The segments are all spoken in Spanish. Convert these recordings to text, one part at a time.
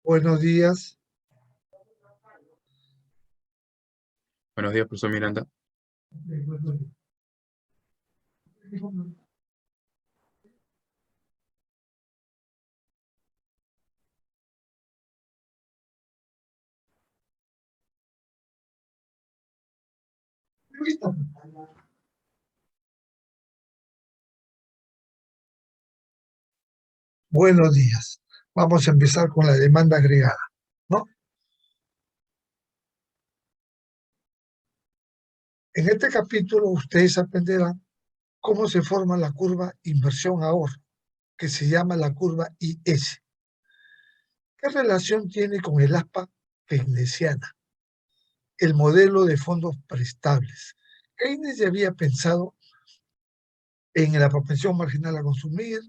Buenos días. Buenos días, profesor Miranda. Buenos días. Vamos a empezar con la demanda agregada, ¿no? En este capítulo ustedes aprenderán cómo se forma la curva inversión-ahorro, que se llama la curva IS. ¿Qué relación tiene con el ASPA keynesiana, el modelo de fondos prestables? Keynes ya había pensado en la propensión marginal a consumir,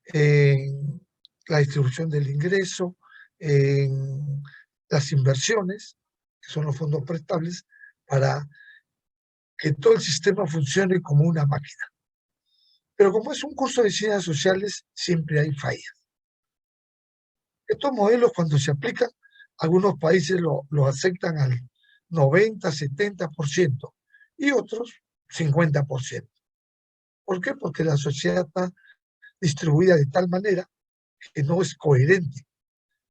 en la distribución del ingreso, en las inversiones, que son los fondos prestables, para que todo el sistema funcione como una máquina. Pero como es un curso de ciencias sociales, siempre hay fallas. Estos modelos, cuando se aplican, algunos países lo aceptan al 90, 70% y otros 50%. ¿Por qué? Porque la sociedad está distribuida de tal manera que no es coherente.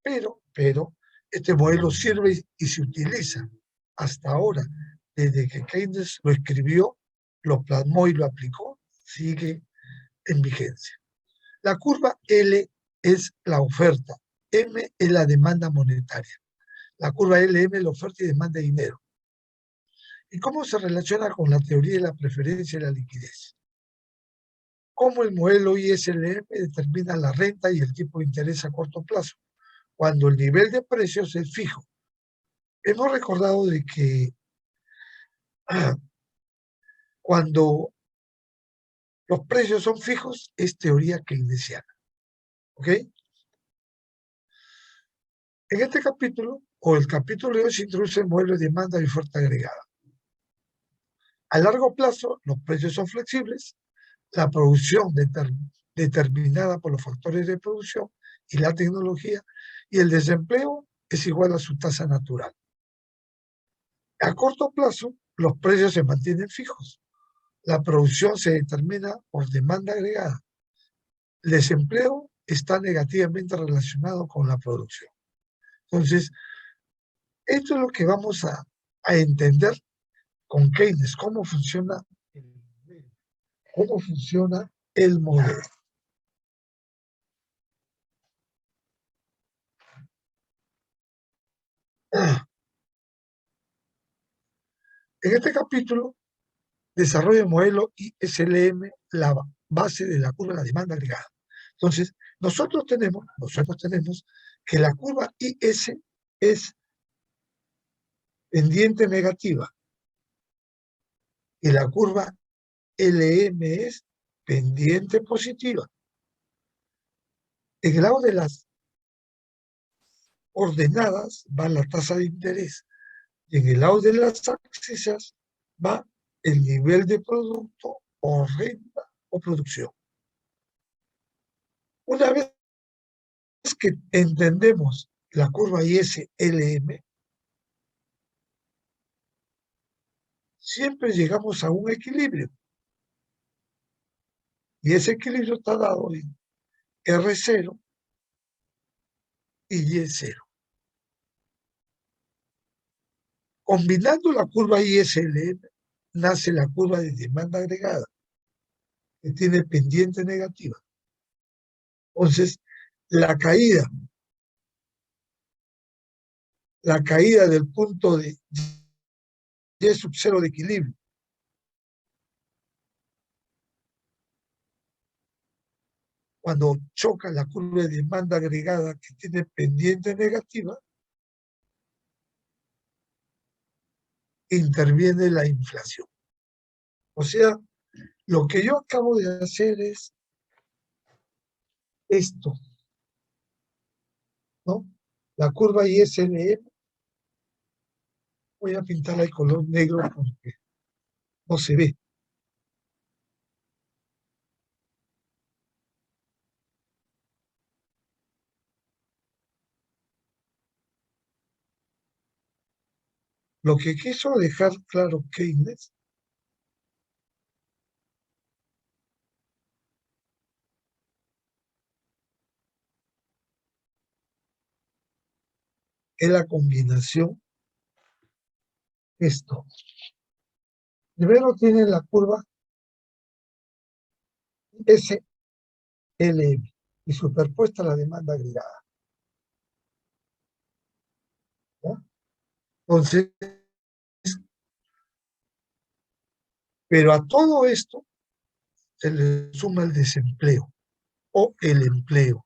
Pero este modelo sirve y se utiliza hasta ahora. Desde que Keynes lo escribió, lo plasmó y lo aplicó, sigue en vigencia. La curva L es la oferta, M es la demanda monetaria. La curva LM es la oferta y demanda de dinero. ¿Y cómo se relaciona con la teoría de la preferencia y la liquidez? ¿Cómo el modelo ISLM determina la renta y el tipo de interés a corto plazo, cuando el nivel de precios es fijo? Hemos recordado de que cuando los precios son fijos es teoría keynesiana. ¿Ok? En este capítulo, o el capítulo de hoy, se introduce el modelo de demanda y oferta agregada. A largo plazo, los precios son flexibles, la producción determinada por los factores de producción y la tecnología, y el desempleo es igual a su tasa natural. A corto plazo, los precios se mantienen fijos. La producción se determina por demanda agregada. El desempleo está negativamente relacionado con la producción. Entonces, esto es lo que vamos a entender con Keynes, cómo funciona el modelo. En este capítulo, desarrolla el modelo ISLM, la base de la curva de la demanda agregada. Entonces, nosotros tenemos que la curva IS es pendiente negativa y la curva LM es pendiente positiva. En el lado de las ordenadas va la tasa de interés y en el lado de las abscisas va el nivel de producto o renta o producción. Una vez que entendemos la curva ISLM, siempre llegamos a un equilibrio y ese equilibrio está dado en R0 y Y0. Combinando la curva ISLM, nace la curva de demanda agregada, que tiene pendiente negativa. Entonces, la caída, la caída del punto de Y sub 0 de equilibrio, cuando choca la curva de demanda agregada que tiene pendiente negativa, interviene la inflación. O sea, lo que yo acabo de hacer es esto, ¿no? La curva ISLM, voy a pintarla de color negro porque no se ve. Lo que quiso dejar claro Keynes es la combinación esto. Primero tiene la curva SLM y superpuesta la demanda agregada. ¿Ya? Entonces, pero a todo esto se le suma el desempleo o el empleo.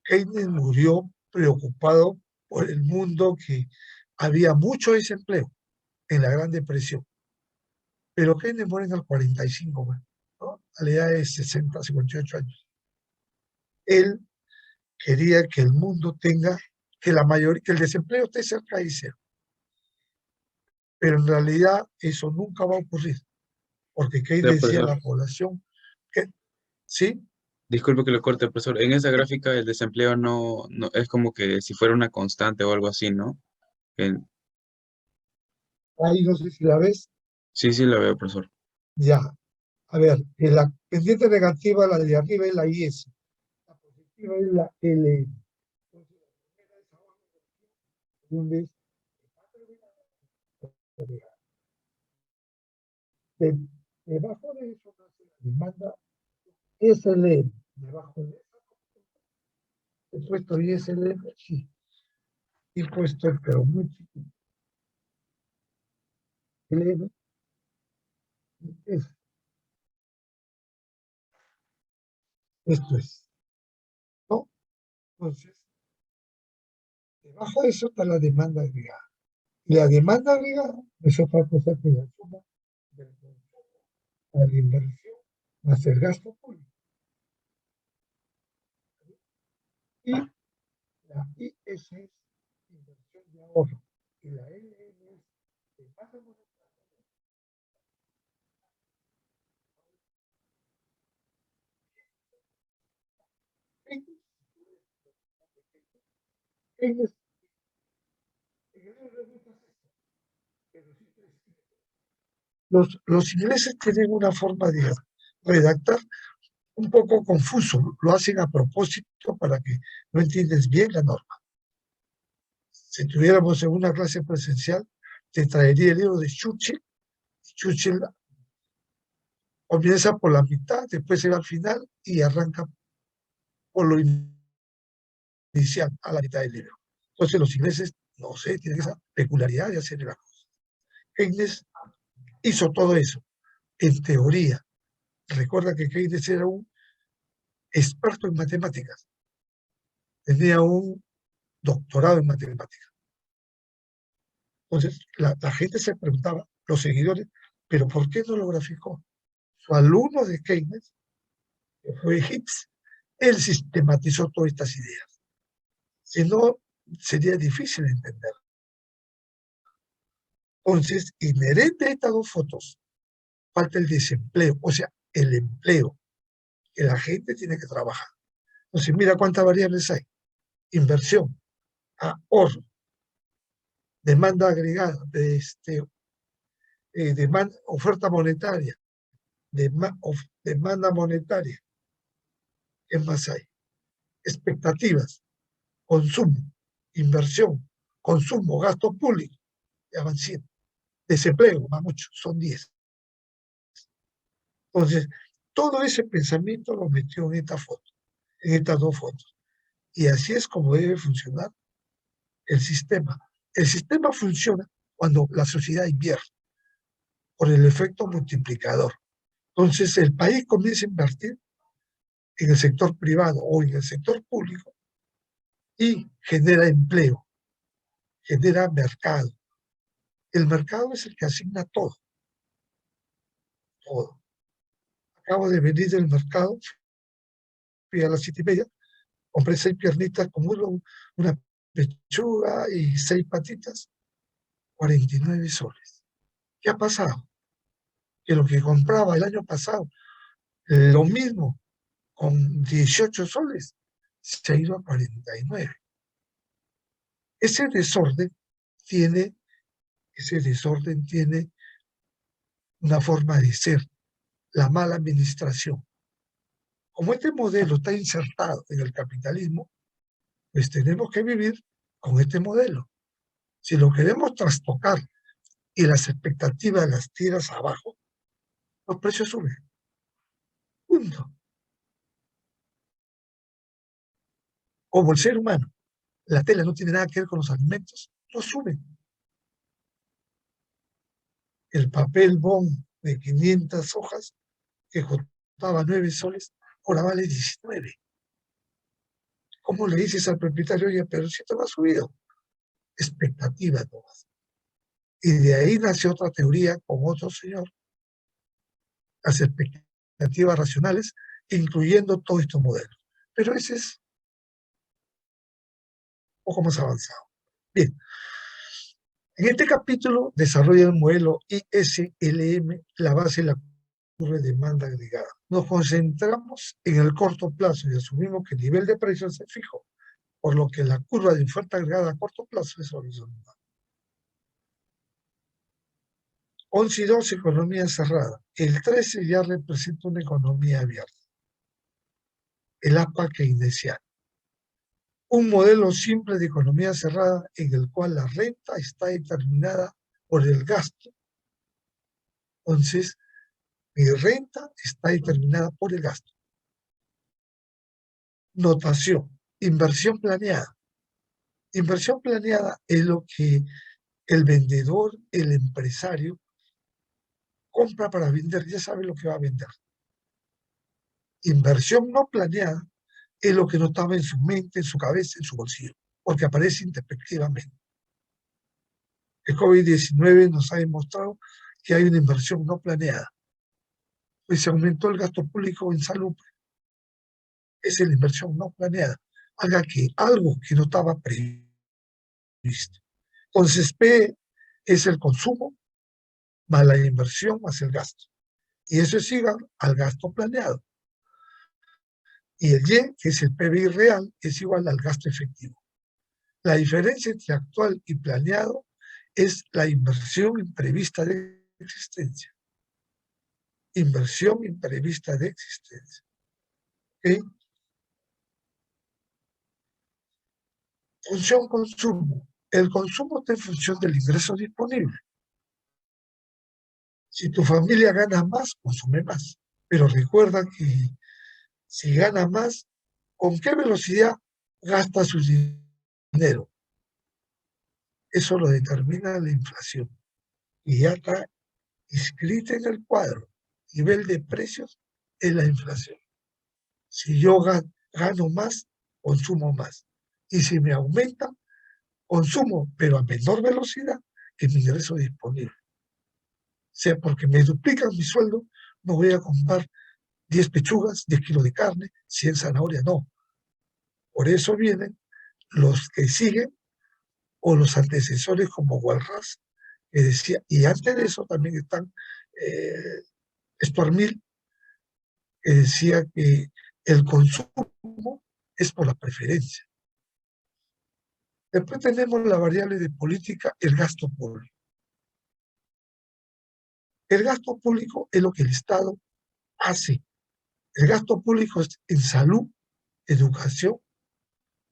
Keynes murió preocupado por el mundo, que había mucho desempleo en la Gran Depresión. Pero Keynes muere en el 45, ¿no? A la edad de 60, 58 años. Él quería que el mundo tenga, que la mayoría, que el desempleo esté cerca de cero. Pero en realidad eso nunca va a ocurrir, porque Ya, Keynes decía profesor. la población, que, ¿sí? Disculpe que lo corte, profesor. En esa gráfica el desempleo no es como que si fuera una constante o algo así, ¿no? En- Ahí no sé si la ves. sí, sí, lo veo, profesor. Ya. A ver, en la pendiente negativa, la de arriba es la IS, la positiva es la L. Entonces, la primera es ahora, la segunda es de- debajo de eso nace la demanda SLM. Debajo de eso he puesto ISLM, sí, he puesto, pero muy chiquito. LM es, esto es, ¿no? Entonces, debajo de eso está la demanda agregada. Y la demanda agregada es otra cosa que la suma del consumo a la inversión más el gasto público. Y la IS es inversión de ahorro. Y la LM es demanda monetaria. Keynes, los ingleses tienen una forma de redactar un poco confuso, lo hacen a propósito para que no entiendes bien la norma. Si tuviéramos en una clase presencial, te traería el libro de Churchill. Churchill comienza por la mitad, después se va al final y arranca por lo inicial, a la mitad del libro. Entonces los ingleses, no sé, tienen esa peculiaridad de hacer las cosas. Keynes hizo todo eso, en teoría. Recuerda que Keynes era un experto en matemáticas, tenía un doctorado en matemáticas. Entonces la gente se preguntaba, los seguidores, pero ¿por qué no lo graficó? Su alumno de Keynes, que fue Hicks, él sistematizó todas estas ideas. Si no, sería difícil entender. Entonces, inherente a estas dos fotos, falta el desempleo, o sea, el empleo, que la gente tiene que trabajar. Entonces, mira cuántas variables hay. Inversión, ahorro, demanda agregada, oferta monetaria, demanda monetaria. ¿Qué más hay? Expectativas, consumo, inversión, consumo, gasto público, ya van 100. Desempleo, va mucho, son 10. Entonces, todo ese pensamiento lo metió en esta foto, en estas dos fotos. Y así es como debe funcionar el sistema. El sistema funciona cuando la sociedad invierte por el efecto multiplicador. Entonces, el país comienza a invertir en el sector privado o en el sector público y genera empleo, genera mercado. El mercado es el que asigna todo, todo. Acabo de venir del mercado, fui a las 7:30, compré 6 piernitas con una pechuga y 6 patitas, 49 soles. ¿Qué ha pasado? Que lo que compraba el año pasado, lo mismo, con 18 soles, se ha ido a 49. Ese desorden tiene Ese desorden tiene una forma de ser, la mala administración. Como este modelo está insertado en el capitalismo, pues tenemos que vivir con este modelo. Si lo queremos trastocar y las expectativas las tiras abajo, los precios suben. Punto. Como el ser humano, la tela no tiene nada que ver con los alimentos, los suben. El papel bond de 500 hojas que costaba 9 soles, ahora vale 19. ¿Cómo le dices al propietario, oye, pero si te va subido? Expectativa todas. Y de ahí nació otra teoría con otro señor, las expectativas racionales, incluyendo todos estos modelos. Pero ese es un poco más avanzado. Bien, en este capítulo desarrolla el modelo ISLM, la base de la curva de demanda agregada. Nos concentramos en el corto plazo y asumimos que el nivel de precios es fijo, por lo que la curva de oferta agregada a corto plazo es horizontal. 11 y 12, economía cerrada. El 13 ya representa una economía abierta. El APA keynesiano. Un modelo simple de economía cerrada en el cual la renta está determinada por el gasto. Entonces, mi renta está determinada por el gasto. Notación, inversión planeada. Inversión planeada es lo que el vendedor, el empresario, compra para vender, ya sabe lo que va a vender. Inversión no planeada es lo que no estaba en su mente, en su cabeza, en su bolsillo, porque aparece introspectivamente. El COVID-19 nos ha demostrado que hay una inversión no planeada. Pues se aumentó el gasto público en salud. Esa es la inversión no planeada. Algo que no estaba previsto. Entonces, P es el consumo más la inversión más el gasto. Y eso es igual al gasto planeado. Y el Y, que es el PBI real, es igual al gasto efectivo. La diferencia entre actual y planeado es la inversión imprevista de existencia. Inversión imprevista de existencia. ¿Okay? Función consumo. El consumo está en función del ingreso disponible. Si tu familia gana más, consume más. Pero recuerda que si gana más, ¿con qué velocidad gasta su dinero? Eso lo determina la inflación. Y ya está inscrita en el cuadro. Nivel de precios es la inflación. Si yo gano más, consumo más. Y si me aumenta, consumo, pero a menor velocidad que mi ingreso disponible. O sea, porque me duplican mi sueldo, no voy a comprar 10 pechugas, 10 kilos de carne, 100 zanahorias, no. Por eso vienen los que siguen o los antecesores como Walras, que decía, y antes de eso también están Stormil, que decía que el consumo es por la preferencia. Después tenemos la variable de política, el gasto público. El gasto público es lo que el Estado hace. El gasto público es en salud, educación,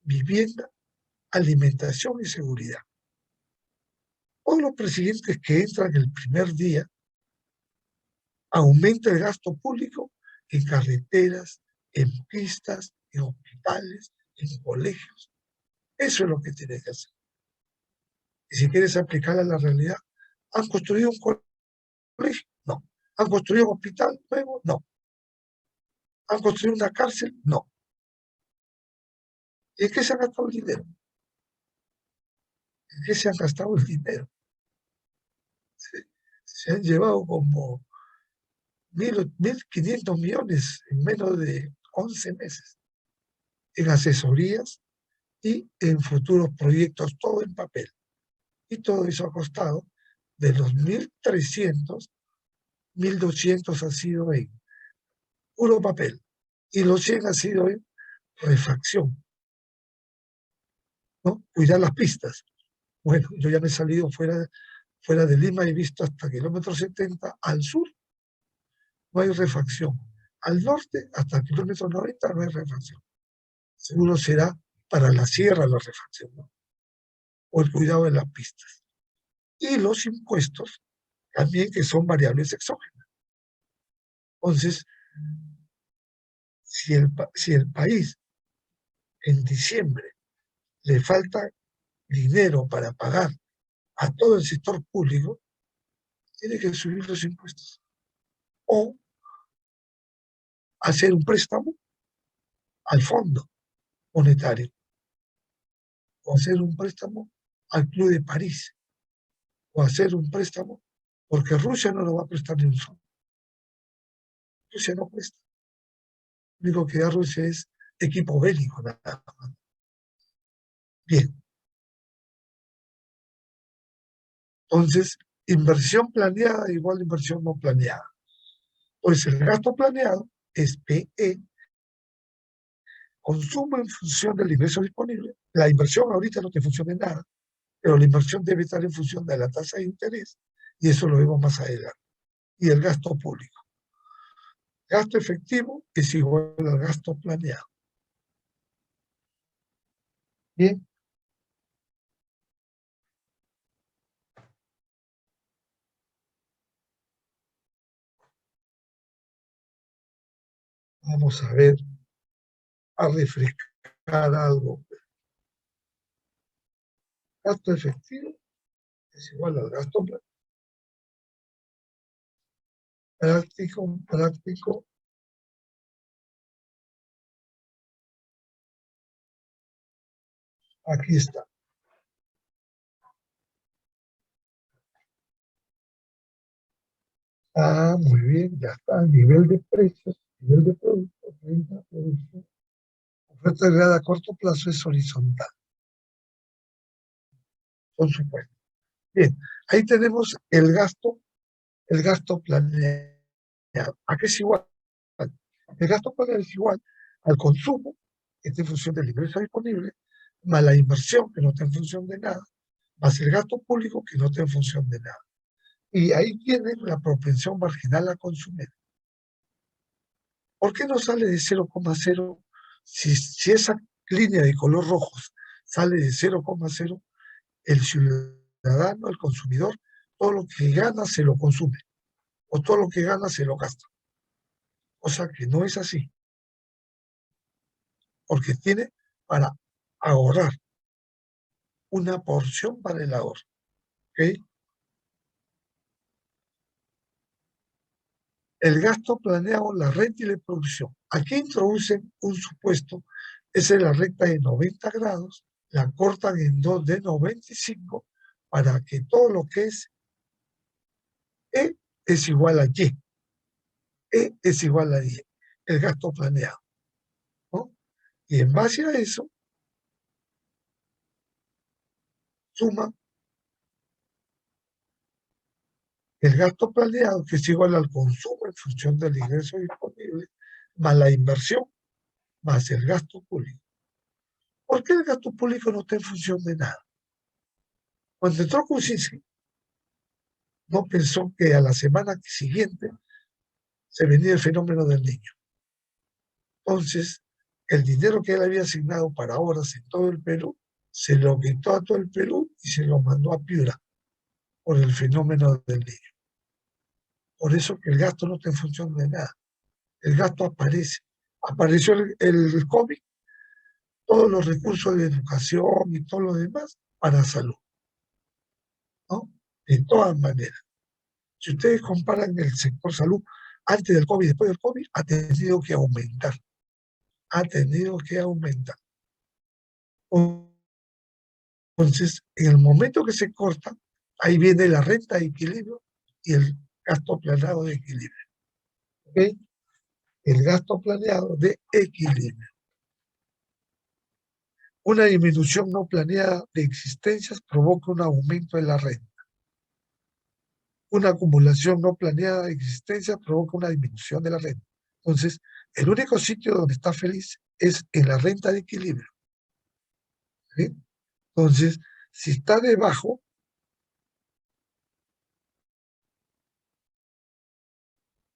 vivienda, alimentación y seguridad. Todos los presidentes que entran el primer día aumenta el gasto público en carreteras, en pistas, en hospitales, en colegios. Eso es lo que tiene que hacer. Y si quieres aplicarla a la realidad, ¿han construido un colegio? No. ¿Han construido un hospital nuevo? No. ¿Han construido una cárcel? No. ¿Y en qué se ha gastado el dinero? ¿En qué se ha gastado el dinero? Se han llevado como 1.500 millones en menos de 11 meses en asesorías y en futuros proyectos, todo en papel. Y todo eso ha costado de los 1.300, 1.200 ha sido en puro papel y los 100 ha sido en refacción, ¿no? Cuidar las pistas. Bueno, yo ya me he salido fuera fuera de Lima he visto hasta kilómetro 70, al sur no hay refacción, al norte hasta el kilómetro 90 no hay refacción. Seguro será para la sierra la refacción, ¿no? O el cuidado de las pistas. Y los impuestos también, que son variables exógenas. Entonces, si el país en diciembre le falta dinero para pagar a todo el sector público, tiene que subir los impuestos. O hacer un préstamo al Fondo Monetario. O hacer un préstamo al Club de París. O hacer un préstamo, porque Rusia no lo va a prestar ni un solo. Rusia no presta. Lo único que da Rusia es equipo bélico, nada más. Bien. Entonces, inversión planeada igual a inversión no planeada. Pues el gasto planeado es PE, consumo en función del ingreso disponible. La inversión ahorita no te funciona en nada, pero la inversión debe estar en función de la tasa de interés, y eso lo vemos más adelante. Y el gasto público. Gasto efectivo es igual al gasto planeado. Bien. Vamos a ver, a refrescar algo. Gasto efectivo es igual al gasto práctico. Aquí está. Ah, muy bien, ya está. Nivel de precios, nivel de producto, renta, producción. Oferta agregada a corto plazo es horizontal, por supuesto. Bien, ahí tenemos el gasto planeado. ¿A qué es igual? El gasto planeado es igual al consumo, que está en función del ingreso disponible, más la inversión, que no está en función de nada, más el gasto público, que no está en función de nada. Y ahí tiene la propensión marginal a consumir. ¿Por qué no sale de 0,0? Si esa línea de color rojo sale de 0,0, el ciudadano, el consumidor, todo lo que gana se lo consume, o todo lo que gana se lo gasta. O sea que no es así, porque tiene para ahorrar una porción para el ahorro. ¿Ok? El gasto planeado, la renta y la producción. Aquí introducen un supuesto, esa es la recta de 90 grados, la cortan en dos de 95 para que todo lo que es E es igual a Y. E es igual a Y, el gasto planeado, ¿no? Y en base a eso, suma el gasto planeado, que es igual al consumo en función del ingreso disponible, más la inversión, más el gasto público. ¿Por qué el gasto público no está en función de nada? Cuando entró Kuczynski, no pensó que a la semana siguiente se venía el fenómeno del niño. Entonces, el dinero que él había asignado para obras en todo el Perú, se lo quitó a todo el Perú y se lo mandó a Piura por el fenómeno del niño. Por eso que el gasto no está en función de nada. El gasto aparece. Apareció el COVID, todos los recursos de educación y todo lo demás para salud, ¿no? De todas maneras. Si ustedes comparan el sector salud antes del COVID y después del COVID, ha tenido que aumentar. Ha tenido que aumentar. Entonces, en el momento que se corta, ahí viene la renta de equilibrio y el gasto planeado de equilibrio. ¿Ok? El gasto planeado de equilibrio. Una disminución no planeada de existencias provoca un aumento de la renta. Una acumulación no planeada de existencias provoca una disminución de la renta. Entonces, el único sitio donde está feliz es en la renta de equilibrio. ¿Sí? Entonces, si está debajo,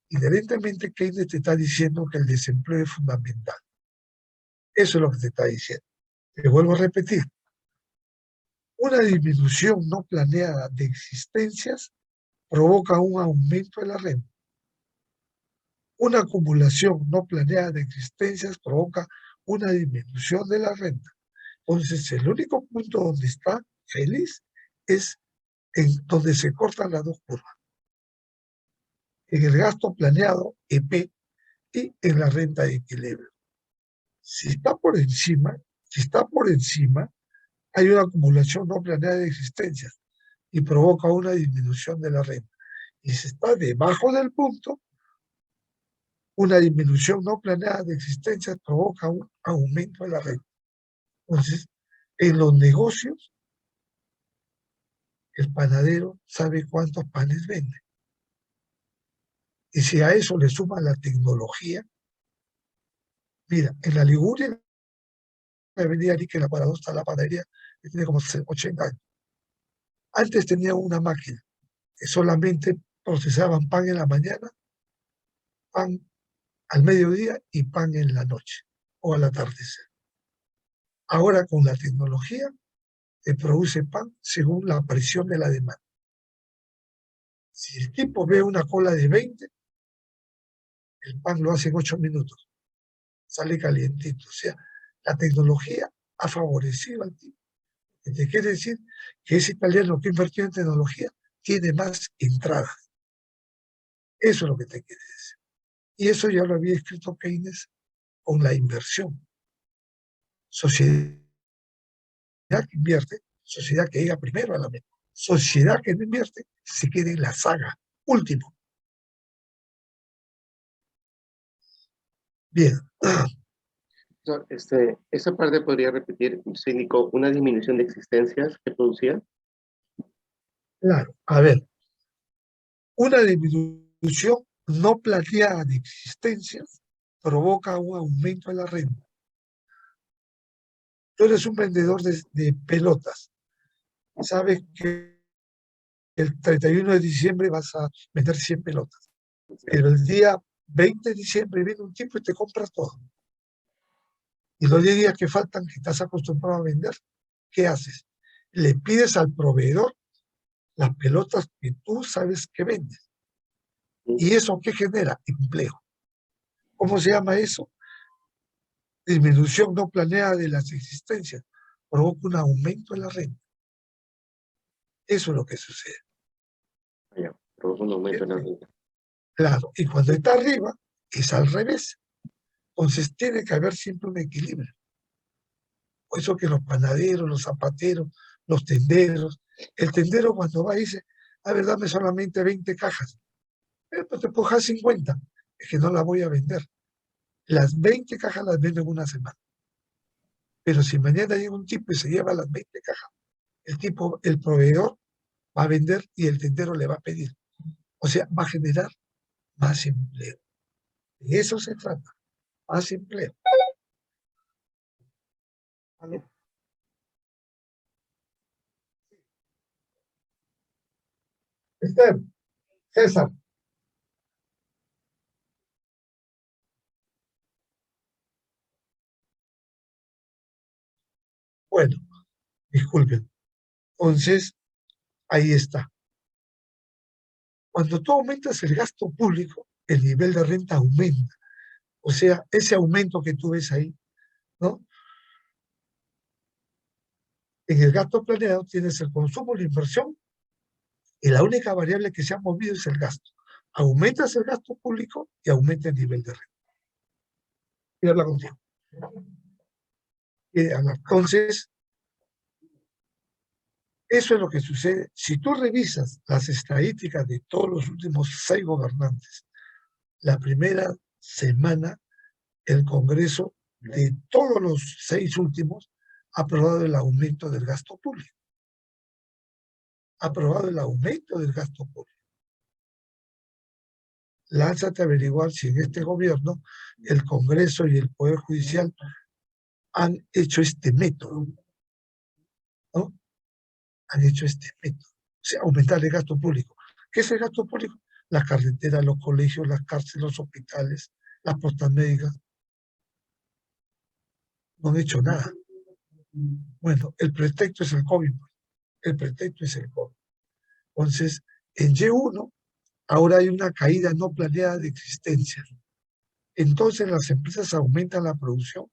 Inherentemente, Keynes te está diciendo que el desempleo es fundamental. Eso es lo que te está diciendo. Te vuelvo a repetir. Una disminución no planeada de existencias provoca un aumento de la renta. Una acumulación no planeada de existencias provoca una disminución de la renta. Entonces, el único punto donde está feliz es en donde se cortan las dos curvas. En el gasto planeado, EP, y en la renta de equilibrio. Si está por encima, hay una acumulación no planeada de existencias y provoca una disminución de la renta. Y si está debajo del punto, una disminución no planeada de existencias provoca un aumento de la renta. Entonces, en los negocios, el panadero sabe cuántos panes vende. Y si a eso le suma la tecnología, mira, en la Liguria, en la avenida Arique, la Paradoja, está la panadería, que tiene como 80 años. Antes tenía una máquina que solamente procesaban pan en la mañana, pan al mediodía y pan en la noche o al atardecer. Ahora con la tecnología se produce pan según la presión de la demanda. Si el tipo ve una cola de 20, el pan lo hace en 8 minutos, sale calientito. O sea, la tecnología ha favorecido al tipo. ¿Te quiere decir que ese italiano que invirtió en tecnología tiene más entradas? Eso es lo que te quiere decir. Y eso ya lo había escrito Keynes con la inversión. Sociedad que invierte, sociedad que llega primero a la meta. Sociedad que no invierte, se queda en la saga. Último. Bien. Esa parte podría repetir, se indicó una disminución de existencias que producía. Claro, a ver. Una disminución no planeada de existencias provoca un aumento de la renta. Tú eres un vendedor de pelotas. Sabes que el 31 de diciembre vas a vender 100 pelotas. Pero el día 20 de diciembre viene un tipo y te compra todo. Y los 10 días que faltan, que estás acostumbrado a vender, ¿qué haces? Le pides al proveedor las pelotas que tú sabes que vendes. ¿Y eso qué genera? Empleo. ¿Cómo se llama eso? Disminución no planeada de las existencias. Provoca un aumento en la renta. Eso es lo que sucede. Ya, provoca un aumento en la renta. Claro, y cuando está arriba, es al revés. Entonces tiene que haber siempre un equilibrio. Por eso que los panaderos, los zapateros, los tenderos, el tendero cuando va dice, a ver, dame solamente 20 cajas. Pues te puedo dejar 50, es que no la voy a vender. Las 20 cajas las vendo en una semana. Pero si mañana llega un tipo y se lleva las 20 cajas, el proveedor va a vender y el tendero le va a pedir. O sea, va a generar más empleo. De eso se trata, más empleo. ¿Vale? César. Bueno, disculpen. Entonces, ahí está. Cuando tú aumentas el gasto público, el nivel de renta aumenta. O sea, ese aumento que tú ves ahí, ¿no? En el gasto planeado tienes el consumo, la inversión, y la única variable que se ha movido es el gasto. Aumentas el gasto público y aumenta el nivel de renta. Quiero hablar contigo. Entonces, eso es lo que sucede. Si tú revisas las estadísticas de todos los últimos 6 gobernantes, la primera semana el Congreso de todos los 6 últimos ha aprobado el aumento del gasto público. Ha aprobado el aumento del gasto público. Lánzate a averiguar si en este gobierno el Congreso y el Poder Judicial han hecho este método, ¿no? Han hecho este método. O sea, aumentar el gasto público. ¿Qué es el gasto público? las carreteras, los colegios, las cárceles, los hospitales, las postas médicas. No han hecho nada. Bueno, el pretexto es el COVID. El pretexto es el COVID. Entonces, en Y1, ahora hay una caída no planeada de existencia. Entonces, las empresas aumentan la producción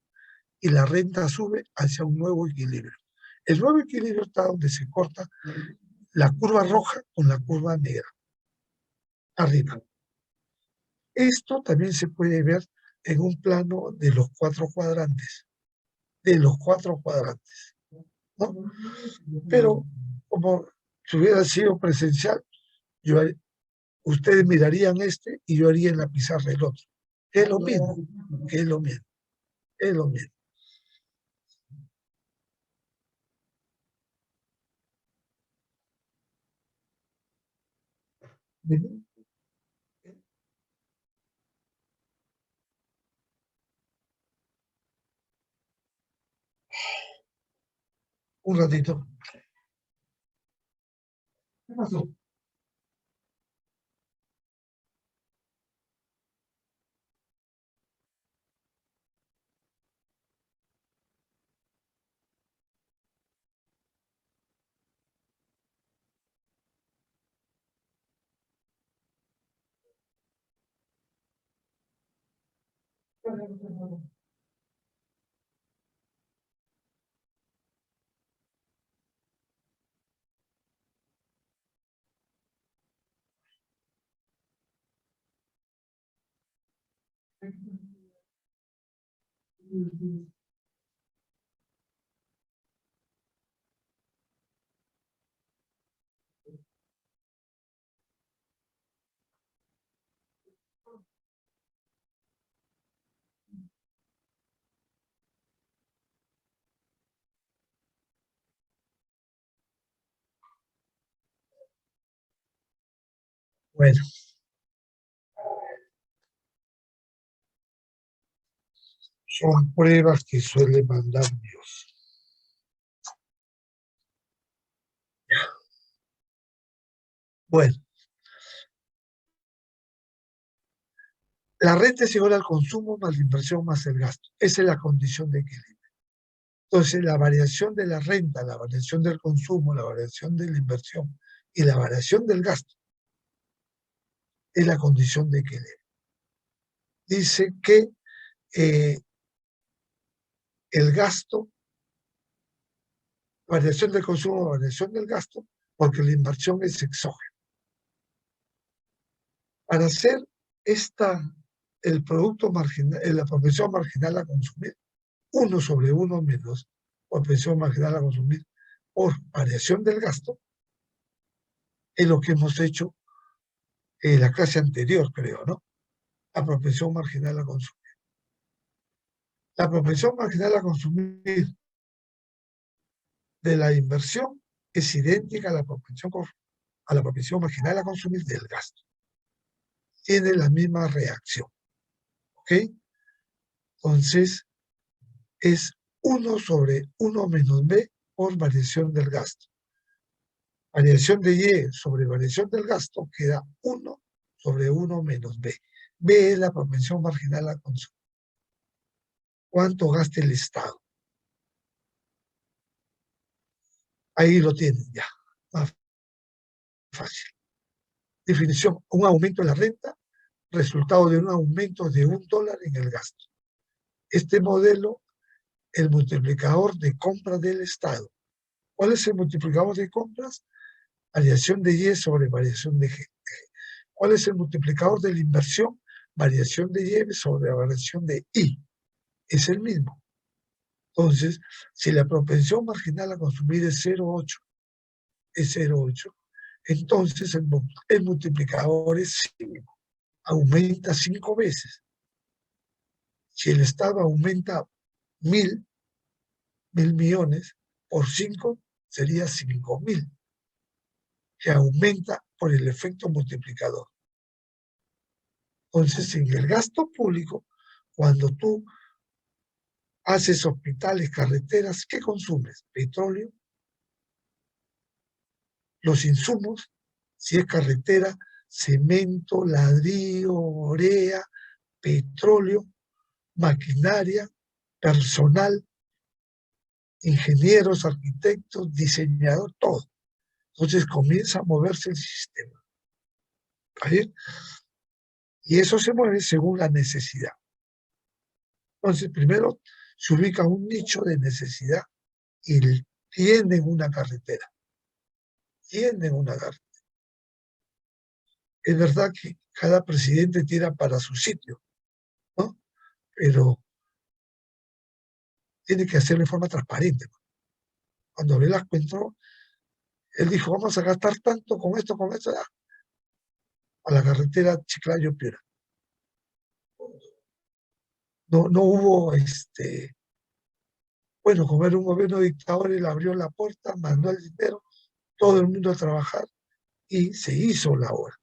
y la renta sube hacia un nuevo equilibrio. El nuevo equilibrio está donde se corta la curva roja con la curva negra, arriba. Esto también se puede ver en un plano de los 4 cuadrantes, ¿no? Pero como si hubiera sido presencial, ustedes mirarían este y yo haría en la pizarra el otro. Es lo mismo, es lo mismo, es lo mismo. Un ratito. ¿Qué pasó? Bueno, son pruebas que suele mandar Dios. Bueno, la renta es igual al consumo más la inversión más el gasto. Esa es la condición de equilibrio. Entonces, la variación de la renta, la variación del consumo, la variación de la inversión y la variación del gasto es la condición de equilibrio. Dice que eh, el gasto, variación del consumo, variación del gasto, porque la inversión es exógena. Para hacer el producto marginal, la propensión marginal a consumir, 1/1 menos propensión marginal a consumir por variación del gasto, es lo que hemos hecho en la clase anterior, creo, ¿no? La propensión marginal a consumir. La propensión marginal a consumir de la inversión es idéntica a la propensión marginal a consumir del gasto. Tiene la misma reacción, ¿ok? Entonces, es 1/1 menos B por variación del gasto. Variación de Y sobre variación del gasto queda 1/1 menos B. B es la propensión marginal a consumo. ¿Cuánto gasta el Estado? Ahí lo tienen ya, más fácil. Definición: un aumento en la renta, resultado de un aumento de $1 en el gasto. Este modelo, el multiplicador de compras del Estado. ¿Cuál es el multiplicador de compras? Variación de Y sobre variación de G. ¿Cuál es el multiplicador de la inversión? Variación de Y sobre variación de I. Es el mismo. Entonces, si la propensión marginal a consumir es 0,8, entonces el multiplicador es 5. Aumenta 5 veces. Si el Estado aumenta 1.000 millones, por 5 sería 5.000, que aumenta por el efecto multiplicador. Entonces, en el gasto público, cuando tú haces hospitales, carreteras, ¿qué consumes? Petróleo, los insumos, si es carretera, cemento, ladrillo, urea, petróleo, maquinaria, personal, ingenieros, arquitectos, diseñadores, todo. Entonces comienza a moverse el sistema. ¿Está bien? Y eso se mueve según la necesidad. Entonces, primero se ubica un nicho de necesidad y tienen una carretera. Tienen una carretera. Es verdad que cada presidente tira para su sitio, ¿no? Pero tiene que hacerlo de forma transparente. Cuando Velasco entró, él dijo, vamos a gastar tanto con esto, a la carretera Chiclayo-Piura. No hubo, bueno, como era un gobierno dictador, él abrió la puerta, mandó el dinero, todo el mundo a trabajar y se hizo la obra.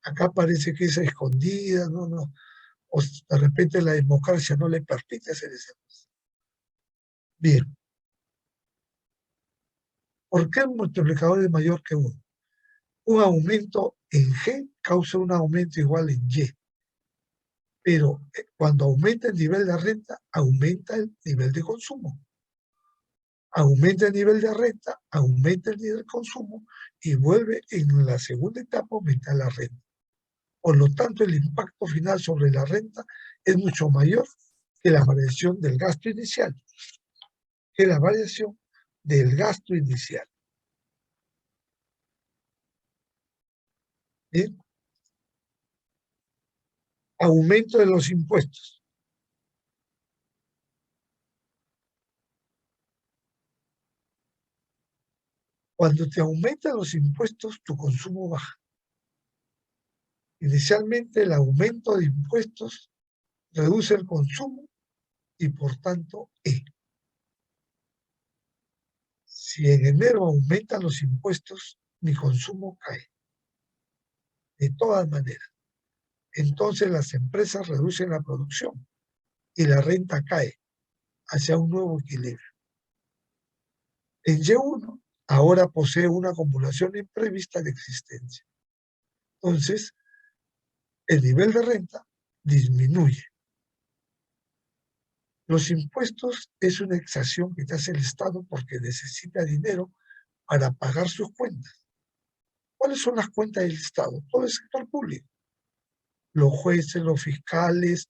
Acá parece que es escondida, no. O de repente la democracia no le permite hacer esa cosa. Bien. ¿Por qué el multiplicador es mayor que 1? Un aumento en G causa un aumento igual en Y. Pero cuando aumenta el nivel de renta, aumenta el nivel de consumo. Aumenta el nivel de renta, aumenta el nivel de consumo y vuelve en la segunda etapa a aumentar la renta. Por lo tanto, el impacto final sobre la renta es mucho mayor que la variación del gasto inicial. ¿Bien? Aumento de los impuestos. Cuando te aumentan los impuestos, tu consumo baja. Inicialmente, el aumento de impuestos reduce el consumo y, por tanto, Si en enero aumentan los impuestos, mi consumo cae. De todas maneras. Entonces las empresas reducen la producción y la renta cae hacia un nuevo equilibrio. En Y1 ahora posee una acumulación imprevista de existencia. Entonces, el nivel de renta disminuye. Los impuestos es una exacción que te hace el Estado porque necesita dinero para pagar sus cuentas. ¿Cuáles son las cuentas del Estado? Todo el sector público. Los jueces, los fiscales,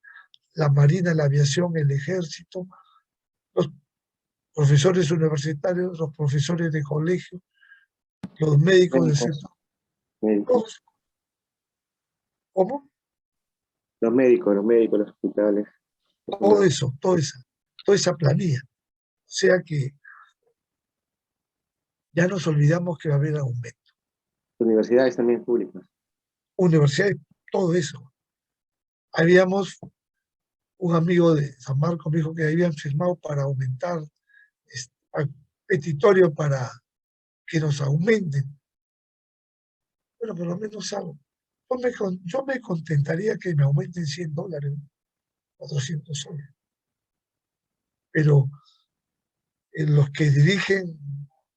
la Marina, la aviación, el ejército, los profesores universitarios, los profesores de colegio, los médicos del sector. Médicos. ¿Cómo? Los médicos, los hospitales. Todo eso, toda esa planilla. O sea que ya nos olvidamos que va a haber aumento. Universidades también públicas. Universidades, todo eso. Habíamos, un amigo de San Marcos me dijo que habían firmado para aumentar, petitorio para que nos aumenten. Bueno, por lo menos algo. Yo me contentaría que me aumenten $100 o 200 soles. Pero los que dirigen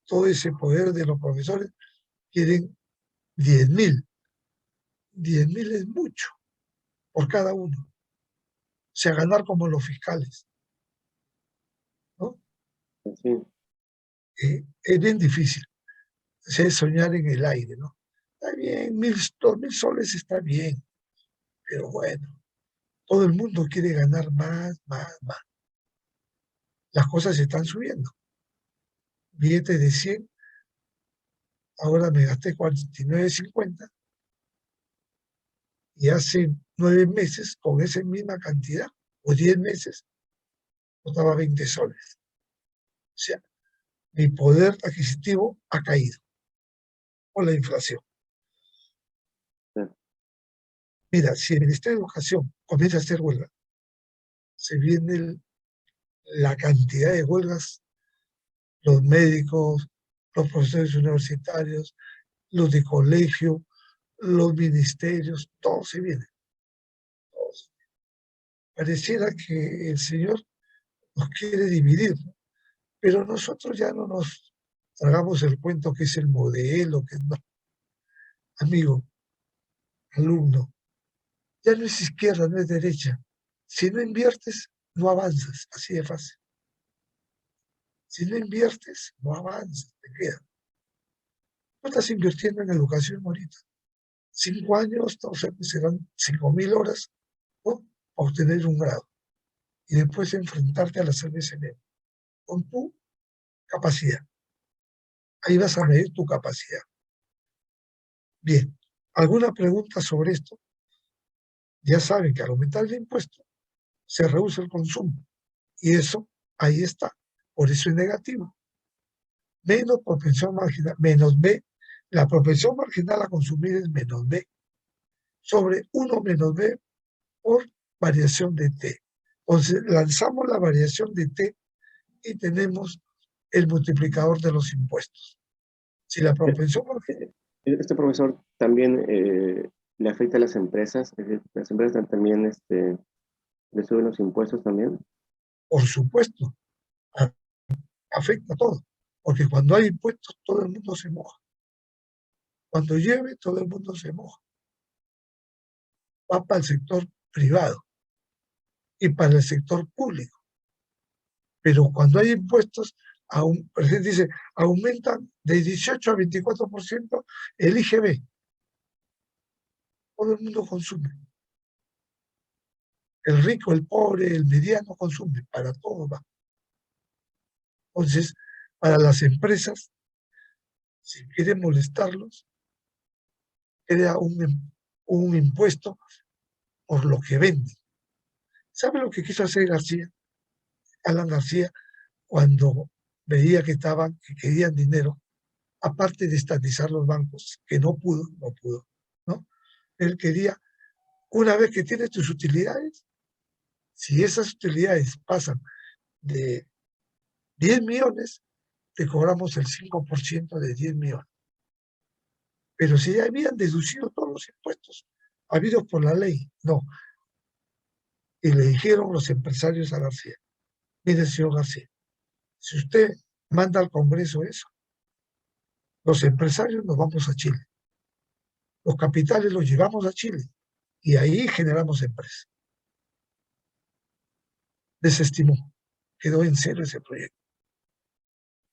todo ese poder de los profesores quieren 10.000. 10.000 es mucho por cada uno. O sea, ganar como los fiscales, ¿no? Sí. Es bien difícil. O sea, es soñar en el aire, ¿no? Está bien, 2.000 soles está bien, pero bueno, todo el mundo quiere ganar más. Las cosas se están subiendo. Billetes de 100, ahora me gasté 49.50 y hace 9 meses con esa misma cantidad, o 10 meses, costaba 20 soles. O sea, mi poder adquisitivo ha caído por la inflación. Mira, si el Ministerio de Educación comienza a hacer huelga, se viene la cantidad de huelgas, los médicos, los profesores universitarios, los de colegio, los ministerios, todos se vienen. Todos. Pareciera que el Señor nos quiere dividir, ¿no? Pero nosotros ya no nos tragamos el cuento que es el modelo, que no. amigo, alumno, ya no es izquierda, no es derecha. Si no inviertes, no avanzas, así de fácil. Si no inviertes, no avanzas, te quedas. No estás invirtiendo en educación ahorita. 5 años, o sea, que serán 5.000 horas, ¿no? Para obtener un grado. Y después enfrentarte a la CNSM con tu capacidad. Ahí vas a medir tu capacidad. Bien, ¿alguna pregunta sobre esto? Ya saben que al aumentar el impuesto se reduce el consumo. Y eso, ahí está. Por eso es negativo. Menos propensión marginal, menos B. La propensión marginal a consumir es menos B. Sobre 1 menos B por variación de T. Entonces, lanzamos la variación de T y tenemos el multiplicador de los impuestos. Si la propensión marginal, Este profesor también le afecta a las empresas, es decir, las empresas también le suben los impuestos también. por supuesto, afecta a todo. Porque cuando hay impuestos, todo el mundo se moja. Cuando llueve, todo el mundo se moja. Va para el sector privado y para el sector público. Pero cuando hay impuestos, por ejemplo, dice, aumentan de 18 a 24% el IGB. Todo el mundo consume. El rico, el pobre, el mediano consume. Para todo va. Entonces, para las empresas, si quieren molestarlos, crea un impuesto por lo que venden. ¿Sabe lo que quiso hacer Alan García, cuando veía que querían dinero? Aparte de estatizar los bancos, que no pudo, ¿no? Él quería, una vez que tienes tus utilidades, si esas utilidades pasan de 10 millones, te cobramos el 5% de 10 millones. Pero si ya habían deducido todos los impuestos habidos por la ley, no. Y le dijeron los empresarios a García, mire, señor García, si usted manda al Congreso eso, los empresarios nos vamos a Chile. Los capitales los llevamos a Chile y ahí generamos empresas. Desestimó, quedó en cero ese proyecto.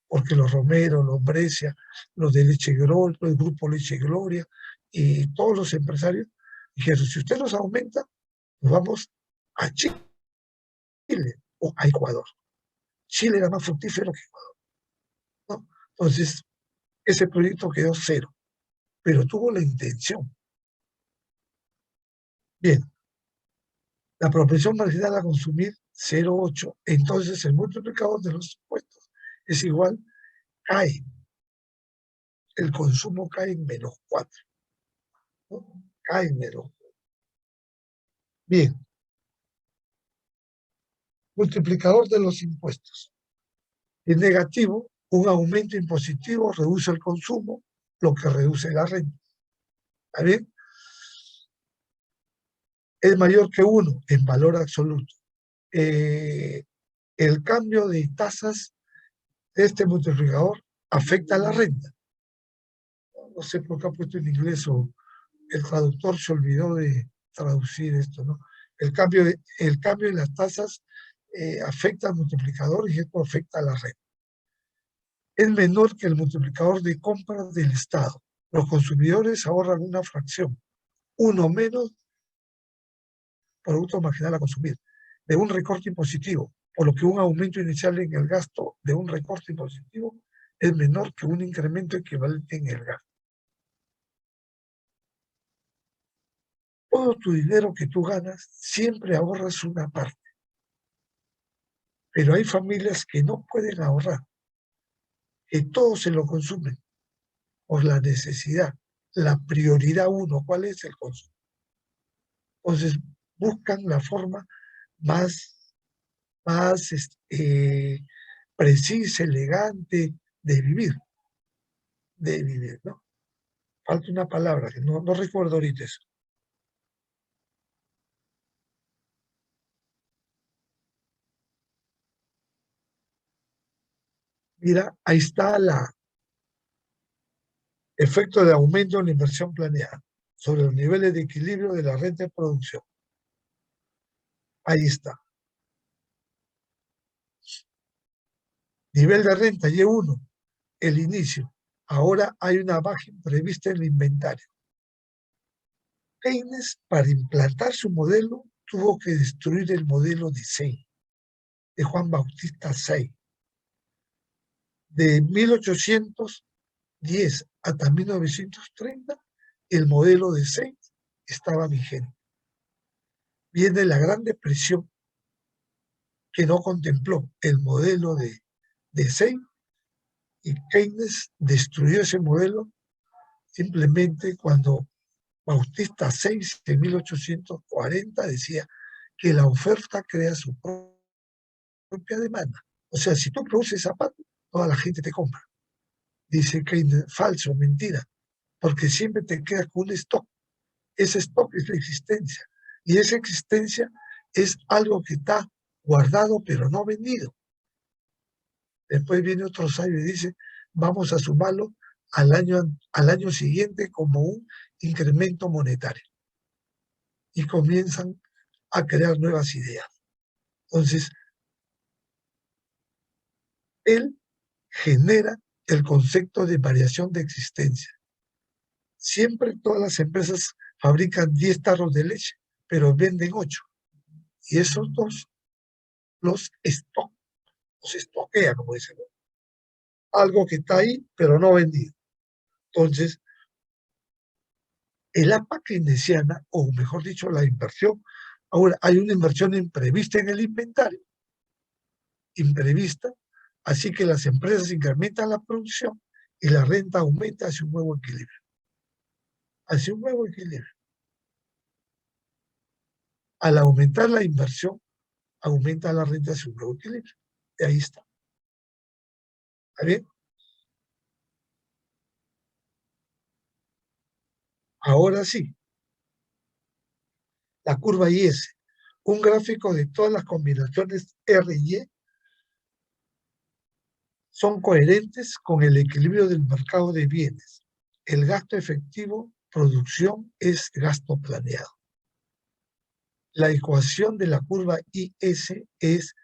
Porque los Romero, los Brescia, los de Leche Gloria, el grupo Leche Gloria y todos los empresarios dijeron, si usted los aumenta, nos vamos a Chile o a Ecuador. Chile era más fructífero que Ecuador, ¿no? Entonces, ese proyecto quedó cero, pero tuvo la intención. Bien, la propensión marginal a consumir 0,8, entonces el multiplicador de los impuestos es igual, cae, el consumo cae en -4, ¿no? Cae en menos. Bien, multiplicador de los impuestos. En negativo, un aumento impositivo reduce el consumo, lo que reduce la renta. ¿Está bien? Es mayor que 1 en valor absoluto. El cambio de tasas de este multiplicador afecta a la renta. No sé por qué ha puesto en inglés o el traductor se olvidó de traducir esto, ¿no? El cambio en las tasas afecta al multiplicador y esto afecta a la renta. Es menor que el multiplicador de compras del Estado. Los consumidores ahorran una fracción, uno menos producto marginal a consumir, de un recorte impositivo, por lo que un aumento inicial en el gasto de un recorte impositivo es menor que un incremento equivalente en el gasto. Todo tu dinero que tú ganas, siempre ahorras una parte. Pero hay familias que no pueden ahorrar, que todo se lo consumen por la necesidad. La prioridad uno, ¿cuál es el consumo? Entonces, buscan la forma más, más precisa, elegante de vivir, ¿no? Falta una palabra que no recuerdo ahorita eso. Mira, ahí está Efecto de aumento en la inversión planeada sobre los niveles de equilibrio de la renta de producción. Ahí está. Nivel de renta Y1, el inicio. Ahora hay una baja imprevista en el inventario. Keynes, para implantar su modelo, tuvo que destruir el modelo de Say, de Juan Bautista Say. De 1810 hasta 1930, el modelo de Say estaba vigente. Viene la Gran Depresión, que no contempló el modelo de Say, y Keynes destruyó ese modelo simplemente cuando Bautista Say, en 1840, decía que la oferta crea su propia demanda. O sea, si tú produces zapatos, toda la gente te compra. Dice Keynes, falso, mentira, porque siempre te quedas con un stock. Ese stock es la existencia. Y esa existencia es algo que está guardado pero no vendido. Después viene otro sabio y dice, vamos a sumarlo al año siguiente como un incremento monetario. Y comienzan a crear nuevas ideas. Entonces, él genera el concepto de variación de existencia. Siempre todas las empresas fabrican 10 tarros de leche, pero venden 8. Y esos 2 los estoquea, como dicen. Algo que está ahí, pero no vendido. Entonces, el APA keynesiana, o mejor dicho, la inversión, ahora hay una inversión imprevista en el inventario, imprevista, así que las empresas incrementan la producción y la renta aumenta hacia un nuevo equilibrio. Hacia un nuevo equilibrio. Al aumentar la inversión, aumenta la renta hacia un nuevo equilibrio. Y ahí está. ¿Está bien? Ahora sí. La curva IS, un gráfico de todas las combinaciones R y E son coherentes con el equilibrio del mercado de bienes. El gasto efectivo, producción, es gasto planeado. La ecuación de la curva IS es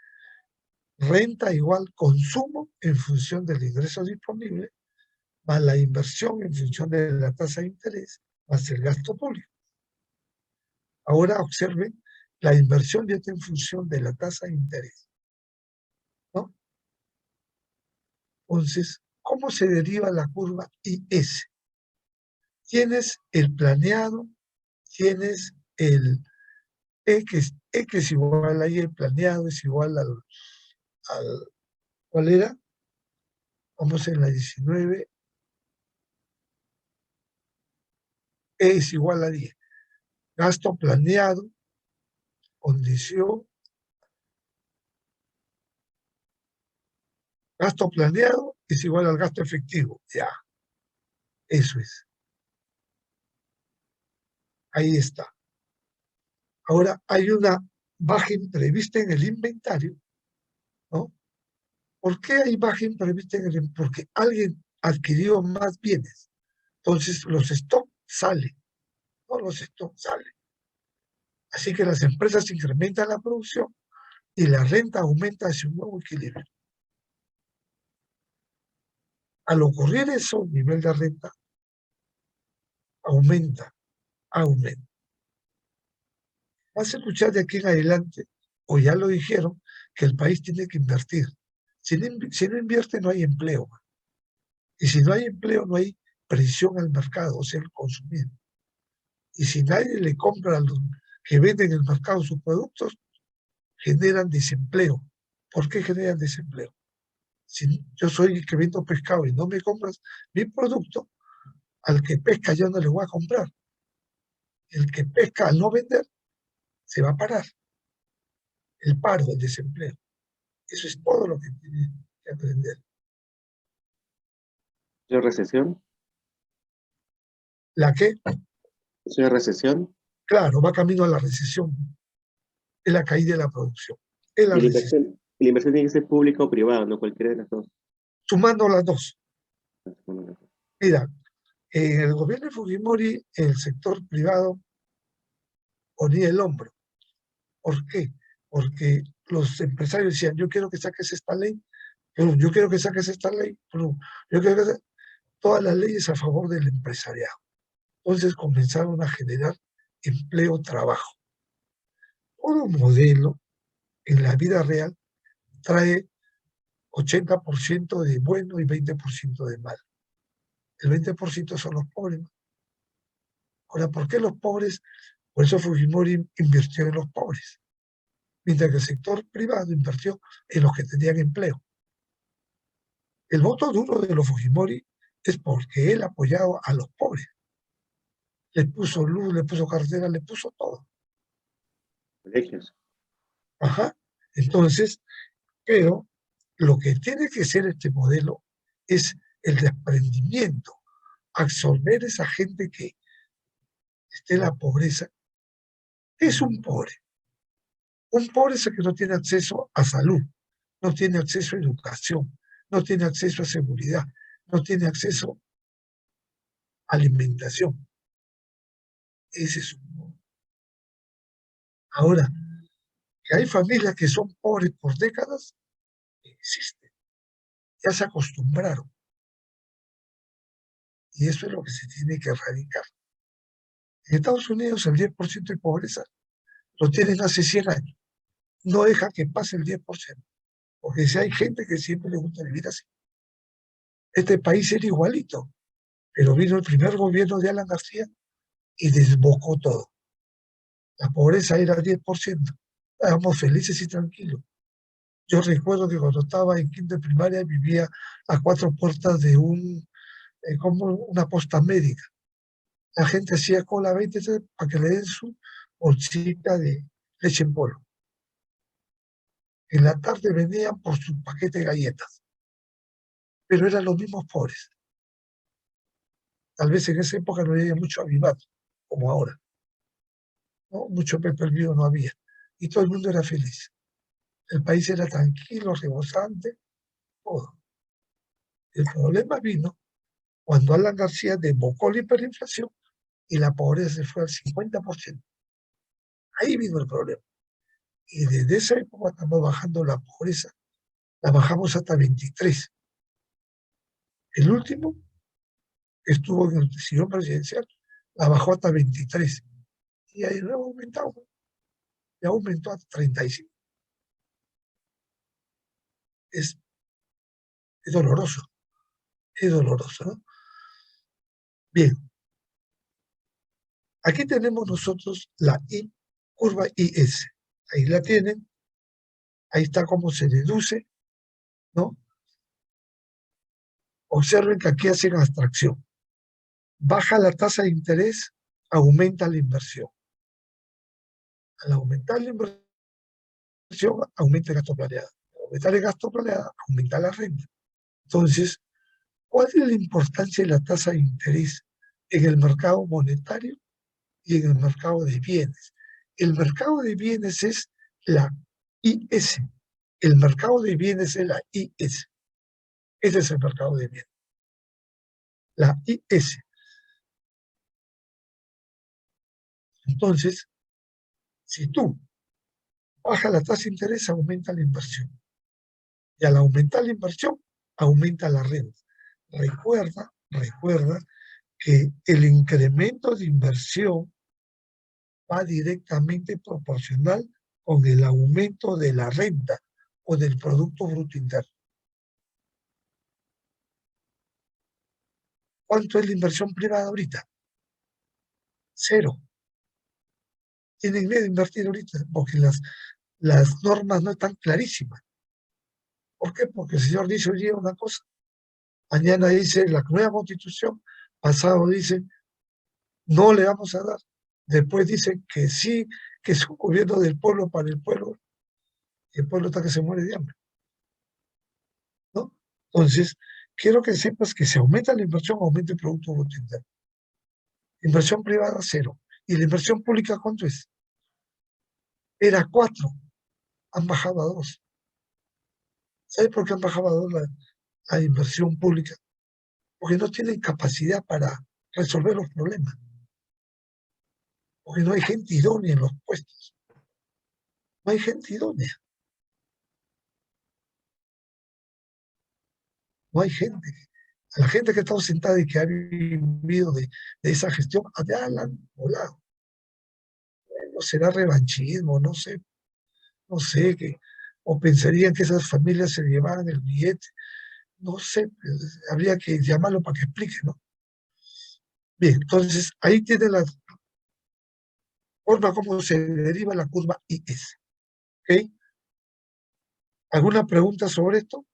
renta igual consumo en función del ingreso disponible, más la inversión en función de la tasa de interés, más el gasto público. Ahora observen, la inversión ya está en función de la tasa de interés, ¿no? Entonces, ¿cómo se deriva la curva IS? Tienes el planeado, tienes el X igual a Y, el planeado es igual al ¿cuál era? Vamos en la 19, E es igual a 10. Gasto planeado, condición, gasto planeado es igual al gasto efectivo. Ya, eso es. Ahí está. Ahora hay una baja imprevista en el inventario, ¿no? ¿Por qué hay baja imprevista en el inventario? Porque alguien adquirió más bienes. Entonces los stocks salen, ¿no? Los stocks salen. Así que las empresas incrementan la producción y la renta aumenta hacia un nuevo equilibrio. Al ocurrir eso, el nivel de renta aumenta. Vas a escuchar de aquí en adelante, o ya lo dijeron, que el país tiene que invertir. Si no invierte, no hay empleo. Y si no hay empleo, no hay presión al mercado, o sea, el consumidor. Y si nadie le compra a los que venden en el mercado sus productos, generan desempleo. ¿Por qué generan desempleo? Si yo soy el que vendo pescado y no me compras mi producto, al que pesca yo no le voy a comprar. El que pesca al no vender, se va a parar. El paro, el desempleo. Eso es todo lo que tiene que aprender. ¿Es recesión? ¿La qué? ¿Es recesión? Claro, va camino a la recesión. Es la caída de la producción. Es la Y recesión. la inversión tiene que ser pública o privada, no cualquiera de las dos. Sumando las dos. Mira, En el gobierno de Fujimori, el sector privado ponía el hombro. ¿Por qué? Porque los empresarios decían, yo quiero que saques esta ley, yo quiero que saques esta ley, yo quiero que todas las leyes a favor del empresariado. Entonces comenzaron a generar empleo, trabajo. Todo modelo en la vida real trae 80% de bueno y 20% de malo. El 20% son los pobres. Ahora, ¿por qué los pobres? Por eso Fujimori invirtió en los pobres, mientras que el sector privado invirtió en los que tenían empleo. El voto duro de los Fujimori es porque él apoyaba a los pobres. Le puso luz, le puso carretera, le puso todo. Colegios. Ajá. Entonces, pero lo que tiene que ser este modelo es el desprendimiento, absorber esa gente que esté en la pobreza. Es un pobre. Un pobre es el que no tiene acceso a salud, no tiene acceso a educación, no tiene acceso a seguridad, no tiene acceso a alimentación. Ese es un pobre. Ahora, que hay familias que son pobres por décadas, existen. Ya se acostumbraron. Y eso es lo que se tiene que erradicar. En Estados Unidos el 10% de pobreza lo tienen hace 100 años. No deja que pase el 10%, porque si hay gente que siempre le gusta vivir así. Este país era igualito, pero vino el primer gobierno de Alan García y desbocó todo. La pobreza era 10%. Estábamos felices y tranquilos. Yo recuerdo que cuando estaba en quinto de primaria vivía a 4 puertas de como una posta médica. La gente hacía cola 20 para que le den su bolsita de leche en polvo. En la tarde venían por su paquete de galletas, pero eran los mismos pobres. Tal vez en esa época no había mucho avivato, como ahora, ¿no? Mucho pay-per-view no había. Y todo el mundo era feliz. El país era tranquilo, rebosante, todo. El problema vino cuando Alan García desbocó la hiperinflación y la pobreza se fue al 50%. Ahí vino el problema. Y desde esa época estamos bajando la pobreza, la bajamos hasta 23. El último que estuvo en el sillón presidencial la bajó hasta 23. Y ahí luego aumentado, ya aumentó a 35. Es, es doloroso, ¿no? Bien, aquí tenemos nosotros la curva IS. Ahí la tienen, ahí está cómo se deduce, ¿no? Observen que aquí hacen abstracción. Baja la tasa de interés, aumenta la inversión. Al aumentar la inversión, aumenta el gasto planeado. Al aumentar el gasto planeado, aumenta la renta. Entonces, ¿cuál es la importancia de la tasa de interés en el mercado monetario y en el mercado de bienes? El mercado de bienes es la IS. El mercado de bienes es la IS. Ese es el mercado de bienes. La IS. Entonces, si tú bajas la tasa de interés, aumenta la inversión. Y al aumentar la inversión, aumenta la renta. Recuerda que el incremento de inversión va directamente proporcional con el aumento de la renta o del Producto Bruto Interno. ¿Cuánto es la inversión privada ahorita? 0. Tienen miedo de invertir ahorita porque las normas no están clarísimas. ¿Por qué? Porque el señor dice hoy día una cosa, mañana dice la nueva constitución, pasado dice no le vamos a dar, después dice que sí, que es un gobierno del pueblo para el pueblo, y el pueblo está que se muere de hambre, ¿no? Entonces, quiero que sepas que si aumenta la inversión, aumenta el Producto Bruto Interno. Inversión privada, 0. ¿Y la inversión pública cuánto es? Era 4, han bajado a 2. ¿Sabes por qué han bajado a 2 la inversión pública? Porque no tienen capacidad para resolver los problemas. Porque no hay gente idónea en los puestos. No hay gente idónea. No hay gente. A la gente que ha estado sentada y que ha vivido de esa gestión, allá la han volado. No será revanchismo, no sé, o pensarían que esas familias se llevaban el billete. No sé, habría que llamarlo para que explique, ¿no? Bien, entonces ahí tiene la forma como se deriva la curva IS. ¿Ok? ¿Alguna pregunta sobre esto?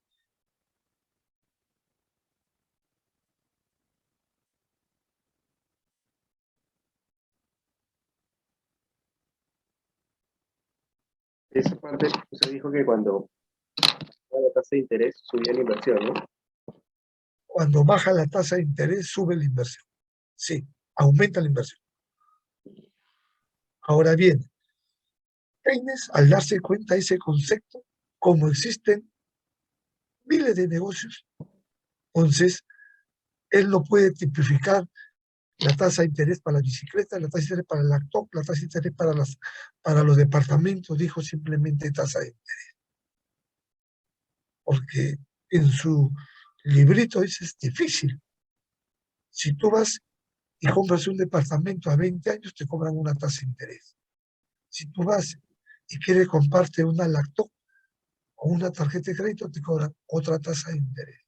Esa parte, usted dijo que cuando la tasa de interés subía la inversión, ¿no? Cuando baja la tasa de interés, sube la inversión. Sí, aumenta la inversión. Ahora bien, Keynes, al darse cuenta de ese concepto, como existen miles de negocios, entonces él no puede tipificar la tasa de interés para la bicicleta, la tasa de interés para el laptop, la tasa de interés para los departamentos, dijo simplemente tasa de interés. Porque en su librito dice, es difícil. Si tú vas y compras un departamento a 20 años, te cobran una tasa de interés. Si tú vas y quieres comprarte una laptop o una tarjeta de crédito, te cobran otra tasa de interés.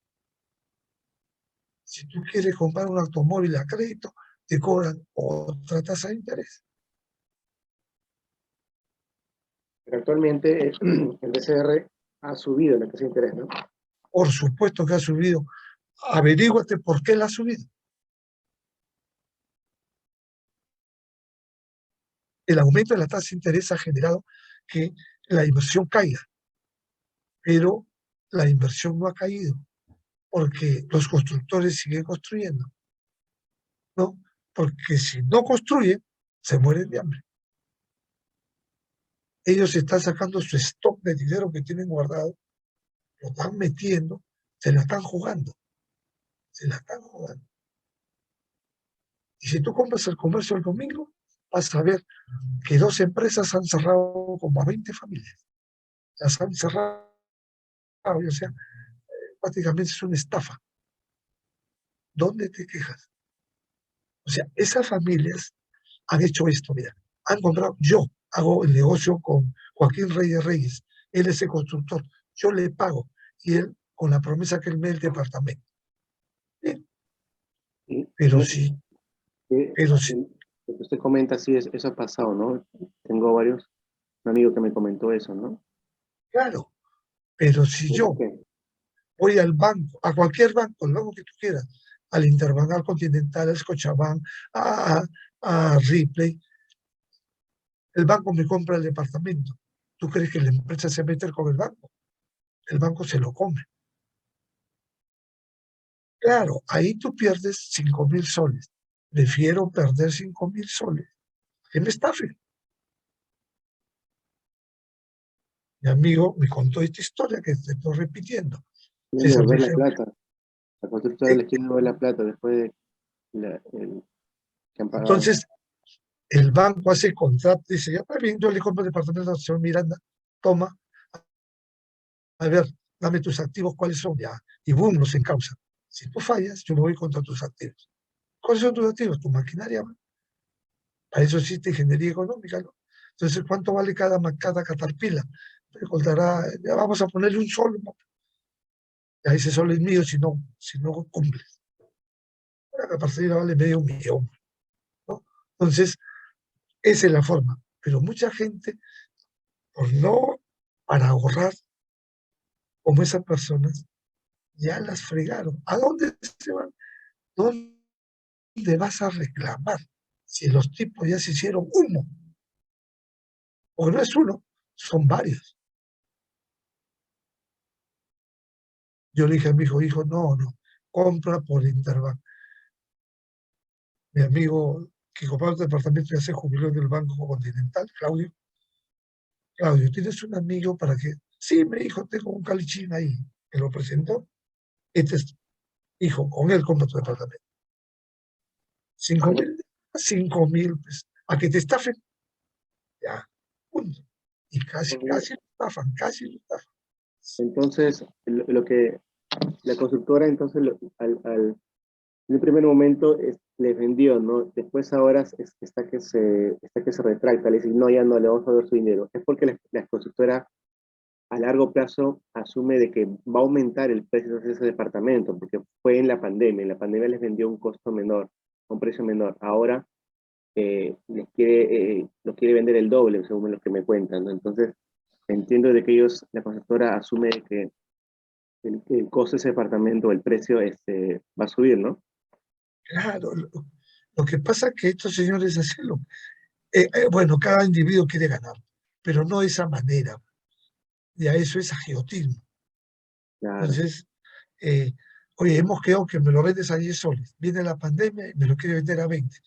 Si tú quieres comprar un automóvil a crédito, te cobran otra tasa de interés. Pero actualmente el BCR ha subido la tasa de interés, ¿no? Por supuesto que ha subido. Averíguate por qué la ha subido. El aumento de la tasa de interés ha generado que la inversión caiga, pero la inversión no ha caído porque los constructores siguen construyendo, ¿no? Porque si no construyen, se mueren de hambre. Ellos están sacando su stock de dinero que tienen guardado, lo están metiendo, se la están jugando, se la están jugando. Y si tú compras el comercio el domingo, vas a ver que 2 empresas han cerrado como a 20 familias. Las han cerrado, o sea, prácticamente es una estafa. ¿Dónde te quejas? O sea, esas familias han hecho esto, mira, han comprado, yo hago el negocio con Joaquín Reyes Reyes, él es el constructor, yo le pago, y él, con la promesa que él me dé el departamento. Bien, Y pero no sé sí, qué- pero sí, lo que usted comenta, sí, eso ha pasado, ¿no? Tengo un amigo que me comentó eso, ¿no? claro, pero si ¿Por yo qué? voy al banco, a cualquier banco, el banco que tú quieras, al Interbank, al Continental, al Scotiabank, a, a Ripley, el banco me compra el departamento. ¿Tú crees que la empresa se mete con el banco? El banco se lo come. Claro, ahí tú pierdes 5.000 soles. Prefiero perder 5.000 soles que me estafen. Mi amigo me contó esta historia que te estoy repitiendo. Se Quieren devolver la sacrifica. plata. La constructora les quiere devolver la plata después de que han pagado. Entonces, el banco hace contrato, dice, ya está bien, yo le compro el departamento al señor Miranda, toma, a ver, dame tus activos, ¿cuáles son? Ya, y boom, los encausa. Si tú fallas, yo me voy contra tus activos. ¿Cuáles son tus activos? Tu maquinaria. Para eso existe ingeniería económica, ¿no? Entonces, ¿cuánto vale cada caterpillar? Te contará, ya vamos a ponerle un sol, ¿no? Ya ese sol es mío si no cumples. La caterpillar vale $500,000, ¿no? Entonces, esa es la forma. Pero mucha gente, por no, para ahorrar, como esas personas, ya las fregaron. ¿A dónde se van? ¿Dónde vas a reclamar? Si los tipos ya se hicieron humo. O no es uno, son varios. Yo le dije a mi hijo, no, compra por Interbank. Mi amigo que compró el departamento ya se jubiló en el Banco Continental, Claudio, ¿tienes un amigo para que? Sí, me dijo, tengo un calichín ahí. Me lo presentó. Este es, hijo, con él compra tu departamento. 5.000, pues, a que te estafen, ya, punto. Y casi lo estafan, casi lo estafan. Entonces, lo que la constructora, entonces, en un primer momento le vendió, ¿no? Después ahora está que se retracta, le dice, no, ya no le vamos a dar su dinero. Es porque la constructora a largo plazo asume de que va a aumentar el precio de ese departamento, porque fue en la pandemia les vendió un costo menor, un precio menor. Ahora lo quiere vender el doble, según lo que me cuentan, ¿no? Entonces, entiendo de que la constructora asume que el costo de ese departamento, el precio va a subir, ¿no? Claro, lo que pasa es que estos señores hacen bueno, cada individuo quiere ganar, pero no de esa manera. Ya eso es agiotismo. Claro. Entonces, oye, hemos quedado que me lo vendes a 10 soles. Viene la pandemia y me lo quiere vender a 20.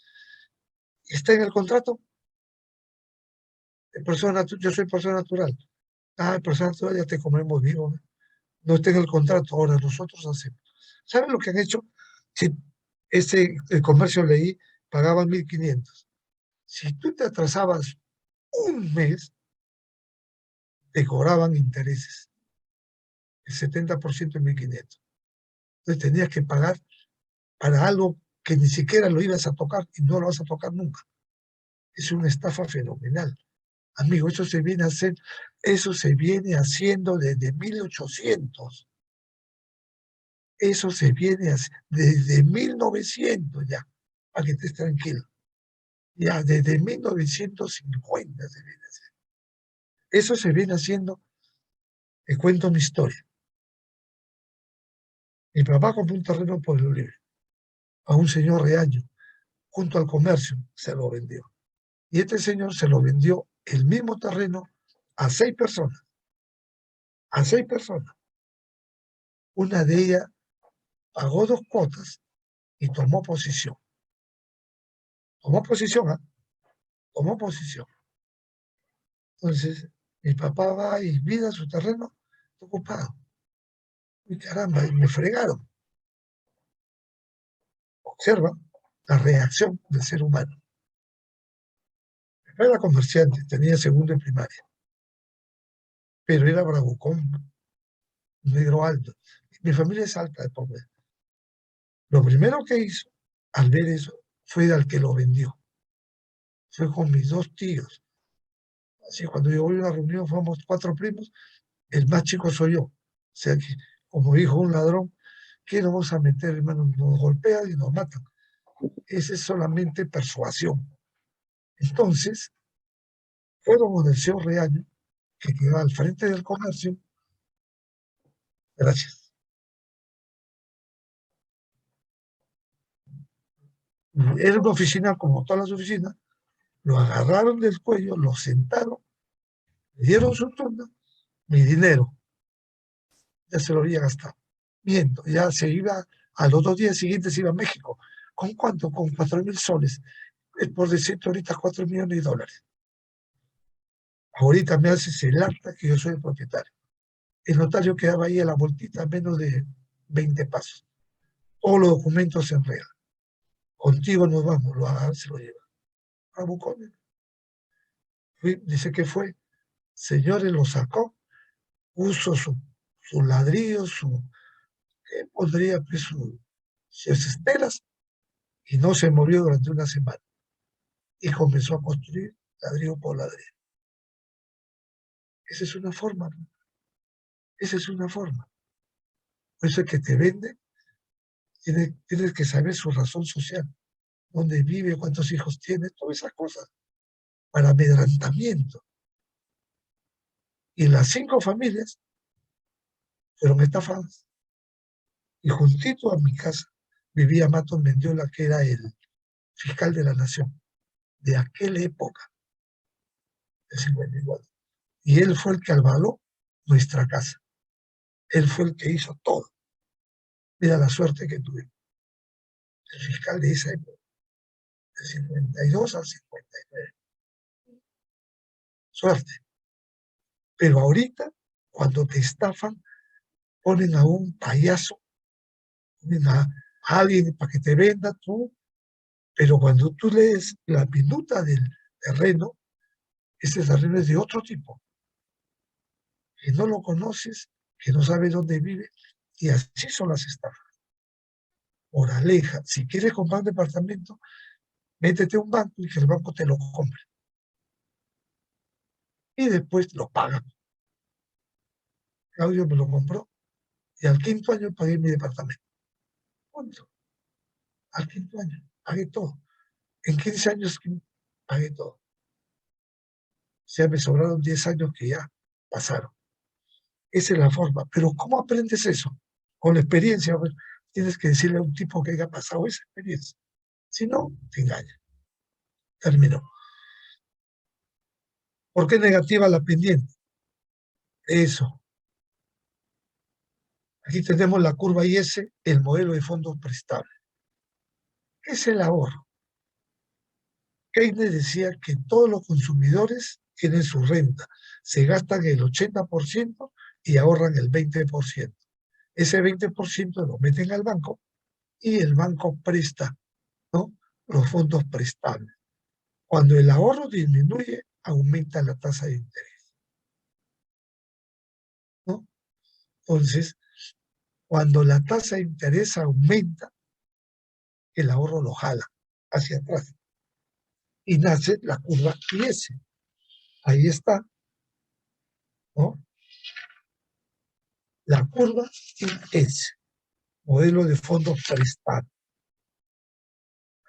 ¿Está en el contrato? Yo soy persona natural. Ah, persona natural ya te comemos vivo, ¿no? No está en el contrato, ahora nosotros hacemos. ¿Saben lo que han hecho? Si el comercio leí, pagaban 1.500. Si tú te atrasabas un mes, te cobraban intereses, el 70% de 1.500. Entonces tenías que pagar para algo que ni siquiera lo ibas a tocar y no lo vas a tocar nunca. Es una estafa fenomenal. Amigo, eso se viene haciendo desde 1800. Eso se viene desde 1900 ya, para que estés tranquilo. Ya, desde 1950 se viene haciendo. Eso se viene haciendo, te cuento mi historia. Mi papá compró un terreno en Pueblo Libre a un señor Reaño, junto al comercio, se lo vendió. Y este señor se lo vendió el mismo terreno a 6 personas. A 6 personas. Una de ellas pagó 2 cuotas y tomó posición. Tomó posición, ¿ah? Tomó posición. Entonces, mi papá va y mira su terreno ocupado. Y caramba, y me fregaron. Observa la reacción del ser humano. Era comerciante, tenía segundo en primaria, pero era bravucón, negro alto. Mi familia es alta de pobreza. Lo primero que hizo al ver eso fue al que lo vendió. Fue con mis 2 tíos. Así, cuando yo voy a una reunión, fuimos 4 primos, el más chico soy yo. O sea que, como dijo un ladrón, ¿qué nos vamos a meter, hermano? Nos golpean y nos matan. Esa es solamente persuasión. Entonces, fueron con el señor Reaño, que quedaba al frente del comercio. Gracias. Era una oficina como todas las oficinas. Lo agarraron del cuello, lo sentaron, le dieron su turno, mi dinero. Ya se lo había gastado. Miento, ya se iba, a los 2 días siguientes se iba a México. ¿Con cuánto? Con 4.000 soles. Es por decirte ahorita 4 millones de dólares. Ahorita me haces el acta que yo soy el propietario. El notario quedaba ahí a la vueltita a menos de 20 pasos. Todos los documentos en regla. Contigo nos vamos, lo agarra, se lo lleva. A Bucones. Dice que fue. Señores, lo sacó, puso su ladrillo, ¿qué pondría? Pues sus estelas, y no se movió durante una semana. Y comenzó a construir ladrillo por ladrillo. Esa es una forma, ¿no? Esa es una forma. Por eso es que te vende, tienes que saber su razón social, dónde vive, cuántos hijos tiene, todas esas cosas, para amedrantamiento. Y las 5 familias fueron estafadas. Y juntito a mi casa vivía Matos Mendiola, que era el fiscal de la nación de aquella época, de 54. Y él fue el que avaló nuestra casa. Él fue el que hizo todo. Mira la suerte que tuvimos. El fiscal de esa época, de 52 al 59. Suerte. Pero ahorita, cuando te estafan, ponen a un payaso, ponen a alguien para que te venda, tú Pero cuando tú lees la minuta del terreno, ese terreno es de otro tipo, que no lo conoces, que no sabes dónde vive, y así son las estafas. Moraleja, si quieres comprar un departamento, métete a un banco y que el banco te lo compre. Y después lo pagan. Claudio me lo compró y al quinto año pagué mi departamento. ¿Cuánto? Al quinto año, pagué todo. En 15 años pagué todo. O sea, me sobraron 10 años que ya pasaron. Esa es la forma. Pero ¿cómo aprendes eso? Con la experiencia. Pues, tienes que decirle a un tipo que haya pasado esa experiencia. Si no, te engaña. Terminó. ¿Por qué negativa la pendiente? Eso. Aquí tenemos la curva IS, el modelo de fondos prestables. ¿Qué es el ahorro? Keynes decía que todos los consumidores tienen su renta, se gastan el 80% y ahorran el 20%. Ese 20% lo meten al banco y el banco presta, ¿no?, los fondos prestables. Cuando el ahorro disminuye, aumenta la tasa de interés, ¿no? Entonces, cuando la tasa de interés aumenta, el ahorro lo jala hacia atrás y nace la curva IS. Ahí está, ¿no? La curva IS, modelo de fondos prestables.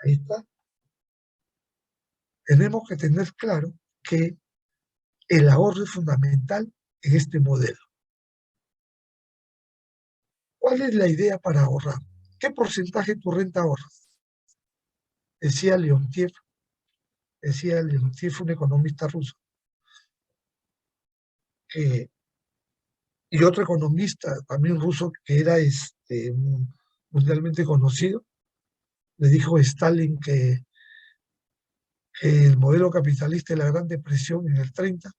Ahí está. Tenemos que tener claro que el ahorro es fundamental en este modelo. ¿Cuál es la idea para ahorrar? ¿Qué porcentaje de tu renta ahorras? Decía Leontiev, un economista ruso, y otro economista también ruso que era mundialmente conocido, le dijo a Stalin que el modelo capitalista de la Gran Depresión en el 30,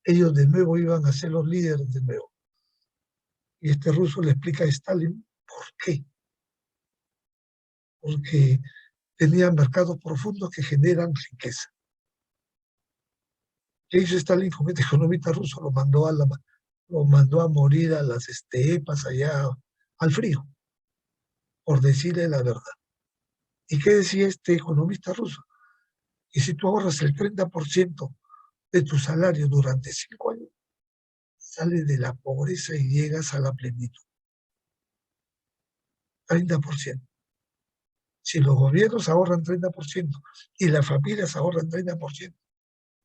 ellos de nuevo iban a ser los líderes de nuevo. Y este ruso le explica a Stalin por qué. Porque tenían mercados profundos que generan riqueza. ¿Qué hizo Stalin con este economista ruso? Lo mandó a morir a las estepas allá al frío, por decirle la verdad. ¿Y qué decía este economista ruso? Y si tú ahorras el 30% de tu salario durante 5 años, sales de la pobreza y llegas a la plenitud. 30%. Si los gobiernos ahorran 30% y las familias ahorran 30%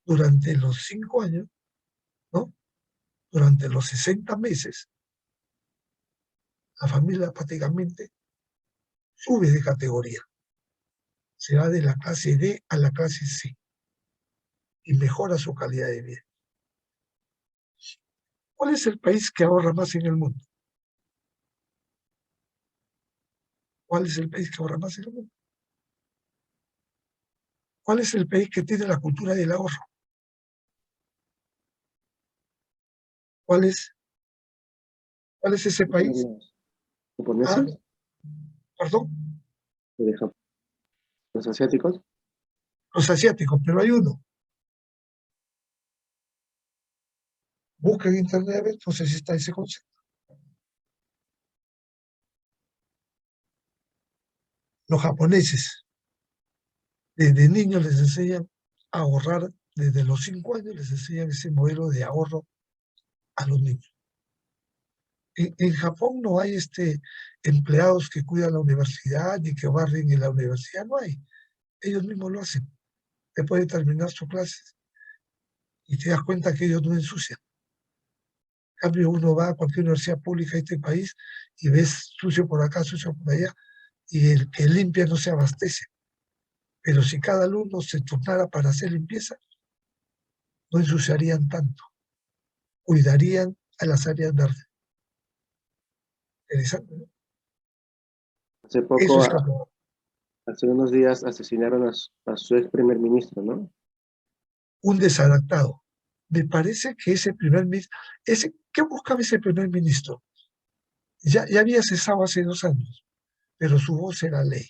durante los 5 años, ¿no?, durante los 60 meses, la familia prácticamente sube de categoría. Se va de la clase D a la clase C y mejora su calidad de vida. ¿Cuál es el país que ahorra más en el mundo? ¿Cuál es el país que ahorra más en el mundo? ¿Cuál es el país que tiene la cultura del ahorro? ¿Cuál es ese país? ¿Los ¿Ah? japoneses? ¿Perdón? ¿Los asiáticos? Los asiáticos, pero hay uno. Busca en internet a ver, no sé si está ese concepto. Los japoneses, desde niños les enseñan a ahorrar, desde los 5 años les enseñan ese modelo de ahorro a los niños. En Japón no hay empleados que cuidan la universidad ni que barren en la universidad, no hay. Ellos mismos lo hacen. Después de terminar sus clases y te das cuenta que ellos no ensucian. En cambio, uno va a cualquier universidad pública de este país y ves sucio por acá, sucio por allá, y el que limpia no se abastece. Pero si cada alumno se turnara para hacer limpieza, no ensuciarían tanto, cuidarían a las áreas verdes. Interesante, ¿no? Hace Eso poco, es Japón. hace unos días, asesinaron a su ex primer ministro, ¿no? Un desadaptado. Me parece que ese primer ministro, ¿qué buscaba ese primer ministro? Ya había cesado hace 2 años, pero su voz era ley.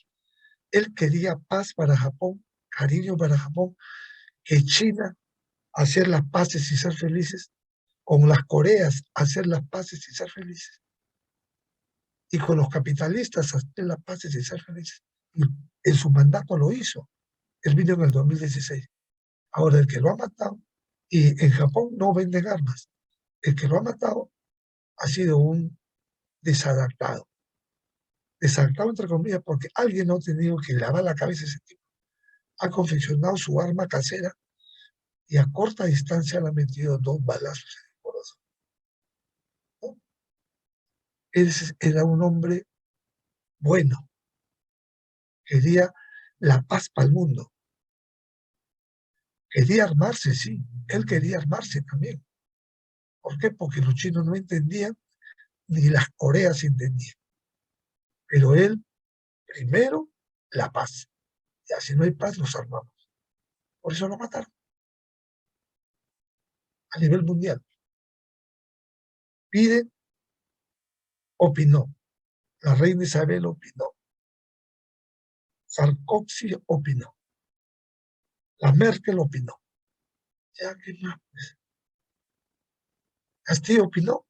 Él quería paz para Japón, cariño para Japón, que China hacer las paces y ser felices, con las Coreas hacer las paces y ser felices, y con los capitalistas hacer las paces y ser felices. Y en su mandato lo hizo. Él vino en el 2016. Ahora, el que lo ha matado, y en Japón no venden armas, el que lo ha matado ha sido un desadaptado. Desadaptado entre comillas porque alguien no ha tenido que lavar la cabeza a ese tipo. Ha confeccionado su arma casera y a corta distancia le ha metido 2 balazos en el corazón. ¿No? Era un hombre bueno, quería la paz para el mundo. Quería armarse, sí, él quería armarse también. ¿Por qué? Porque los chinos no entendían, ni las Coreas entendían. Pero él, primero, la paz. Ya si no hay paz, nos armamos. Por eso lo mataron a nivel mundial. Biden opinó, la reina Isabel opinó, Sarkozy opinó, la Merkel opinó. Ya, ¿qué más? Pues? Castillo opinó,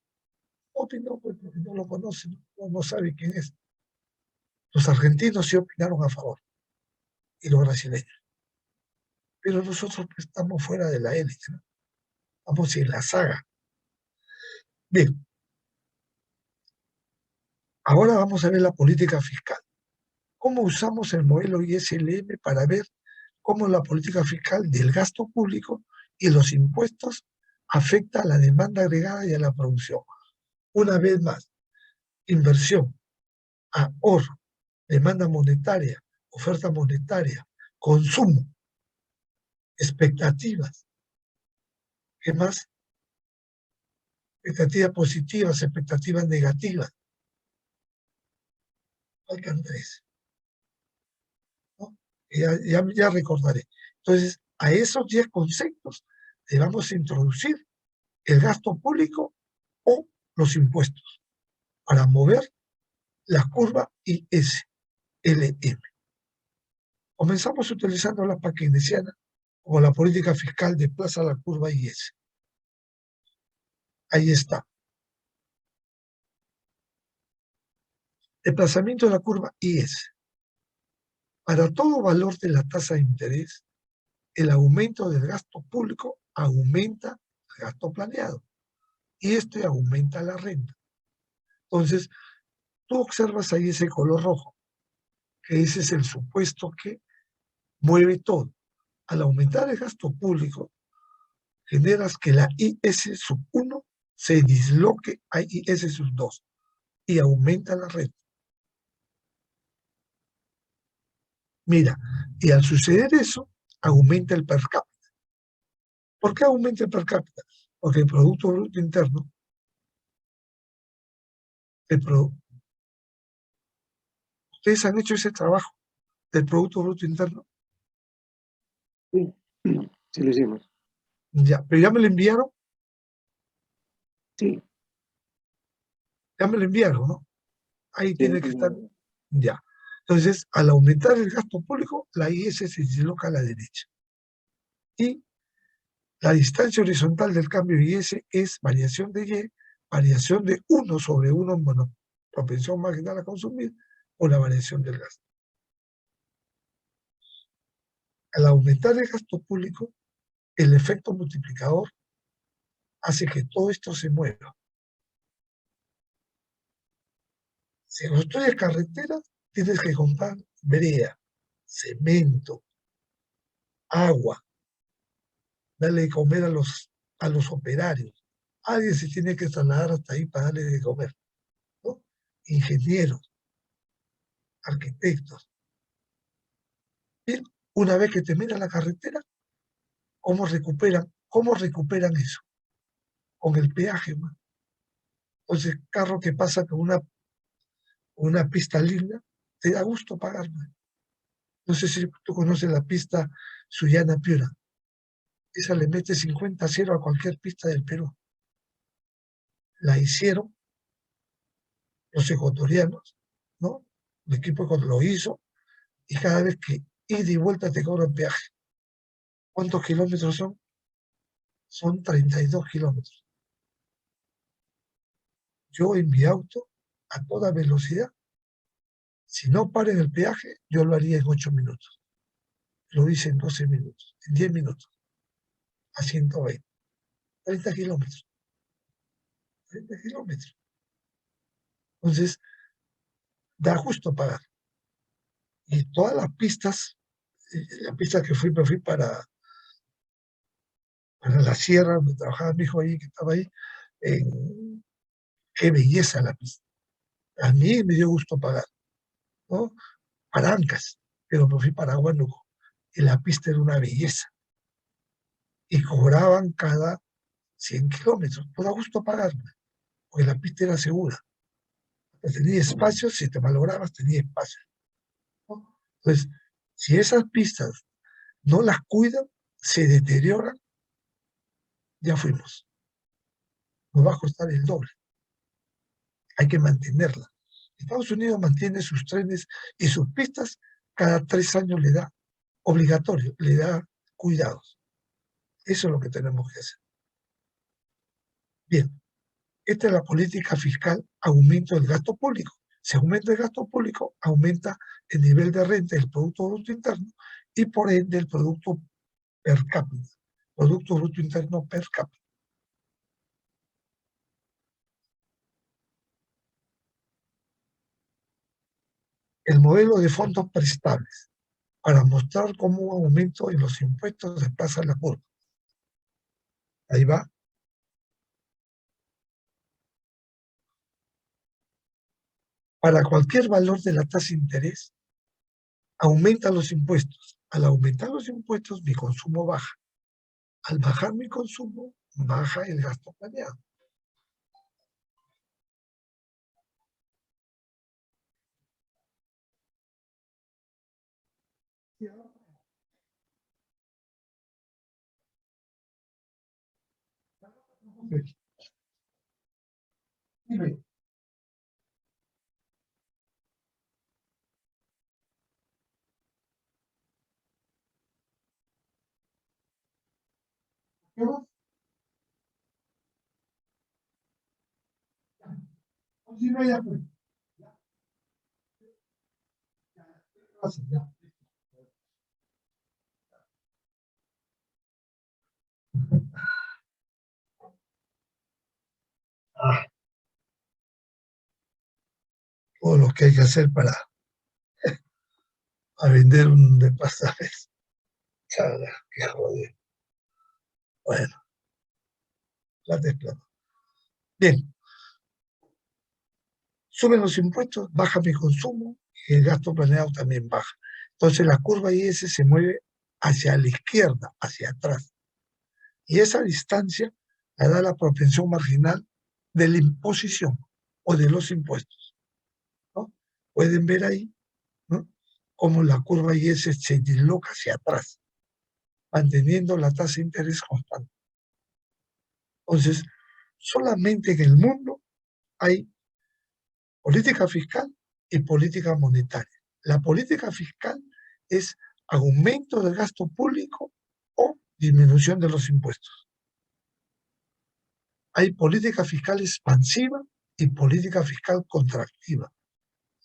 pues porque no lo conoce, no sabe quién es. Los argentinos sí opinaron a favor, y los brasileños. Pero nosotros pues, estamos fuera de la élite, ¿no? Estamos en la saga. Bien, ahora vamos a ver la política fiscal. ¿Cómo usamos el modelo ISLM para ver cómo la política fiscal del gasto público y los impuestos afecta a la demanda agregada y a la producción? Una vez más, inversión, ahorro, demanda monetaria, oferta monetaria, consumo, expectativas. ¿Qué más? Expectativas positivas, expectativas negativas. Faltan 3. ¿No? Ya recordaré. Entonces, a esos 10 conceptos le vamos a introducir el gasto público o los impuestos para mover la curva ISLM. Comenzamos utilizando la keynesiana como la política fiscal desplaza la curva IS. Ahí está. Desplazamiento de la curva IS. Para todo valor de la tasa de interés, el aumento del gasto público aumenta el gasto planeado y este aumenta la renta. Entonces, tú observas ahí ese color rojo, que ese es el supuesto que mueve todo. Al aumentar el gasto público, generas que la IS sub 1 se disloque a IS sub 2 y aumenta la renta. Mira, y al suceder eso, aumenta el per cápita. ¿Por qué aumenta el per cápita? Porque el Producto Bruto Interno, ustedes han hecho ese trabajo del Producto Bruto Interno. Sí, sí lo hicimos. Ya, pero ya me lo enviaron, Sí, ya me lo enviaron, ¿no? Ahí sí, tiene que estar, ya. Entonces, al aumentar el gasto público, la IS se disloca a la derecha. Y la distancia horizontal del cambio de IS es variación de Y, variación de 1 sobre 1 en propensión marginal a consumir, o la variación del gasto. Al aumentar el gasto público, el efecto multiplicador hace que todo esto se mueva. Si construyes carreteras, tienes que comprar brea, cemento, agua, darle de comer a los operarios. Alguien se tiene que trasladar hasta ahí para darle de comer, ¿no? Ingenieros, arquitectos. Bien, una vez que termina la carretera, ¿cómo recuperan eso? Con el peaje, man. Entonces, carro que pasa con una pista linda, te da gusto pagar, man. No sé si tú conoces la pista Sullana Piura. Esa le mete 50-0 a cualquier pista del Perú. La hicieron los ecuatorianos, ¿no? El equipo lo hizo y cada vez que ida y vuelta te cobran peaje. ¿Cuántos kilómetros son? Son 32 kilómetros. Yo en mi auto, a toda velocidad, si no para en el peaje, yo lo haría en 8 minutos. Lo hice en 12 minutos, en 10 minutos, a 120. 30 kilómetros. 30 kilómetros. Entonces, da justo pagar. Y todas las pistas, la pista que fui, me fui para la sierra, donde trabajaba mi hijo ahí, que estaba ahí, qué belleza la pista. A mí me dio gusto pagar, ¿no? Para Ancas, pero me fui para Huánuco, y la pista era una belleza. Y cobraban cada 100 kilómetros. No da gusto pagarme, porque la pista era segura. Tenía espacio, si te malograbas, tenía espacio, ¿no? Entonces, si esas pistas no las cuidan, se deterioran, ya fuimos. Nos va a costar el doble. Hay que mantenerla. Estados Unidos mantiene sus trenes y sus pistas, cada 3 años le da obligatorio, le da cuidados. Eso es lo que tenemos que hacer. Bien, esta es la política fiscal, aumento del gasto público. Si aumenta el gasto público, aumenta el nivel de renta del Producto Bruto Interno y por ende el Producto per cápita, Producto Bruto Interno per cápita. El modelo de fondos prestables, para mostrar cómo un aumento en los impuestos desplaza la curva. Ahí va. Para cualquier valor de la tasa de interés, aumenta los impuestos. Al aumentar los impuestos, mi consumo baja. Al bajar mi consumo, baja el gasto planeado. Dime. ¿Qué más? Dime ya, pues. Ya. Ah, todo lo que hay que hacer para vender un departamento. Chaga, qué joder. Bueno, plata es plata. Bien, suben los impuestos, baja mi consumo y el gasto planeado también baja. Entonces la curva IS se mueve hacia la izquierda, hacia atrás. Y esa distancia la da la propensión marginal de la imposición o de los impuestos, ¿no? Pueden ver ahí, ¿no?, cómo la curva IS se disloca hacia atrás, manteniendo la tasa de interés constante. Entonces, solamente en el mundo hay política fiscal y política monetaria. La política fiscal es aumento del gasto público o disminución de los impuestos. Hay política fiscal expansiva y política fiscal contractiva.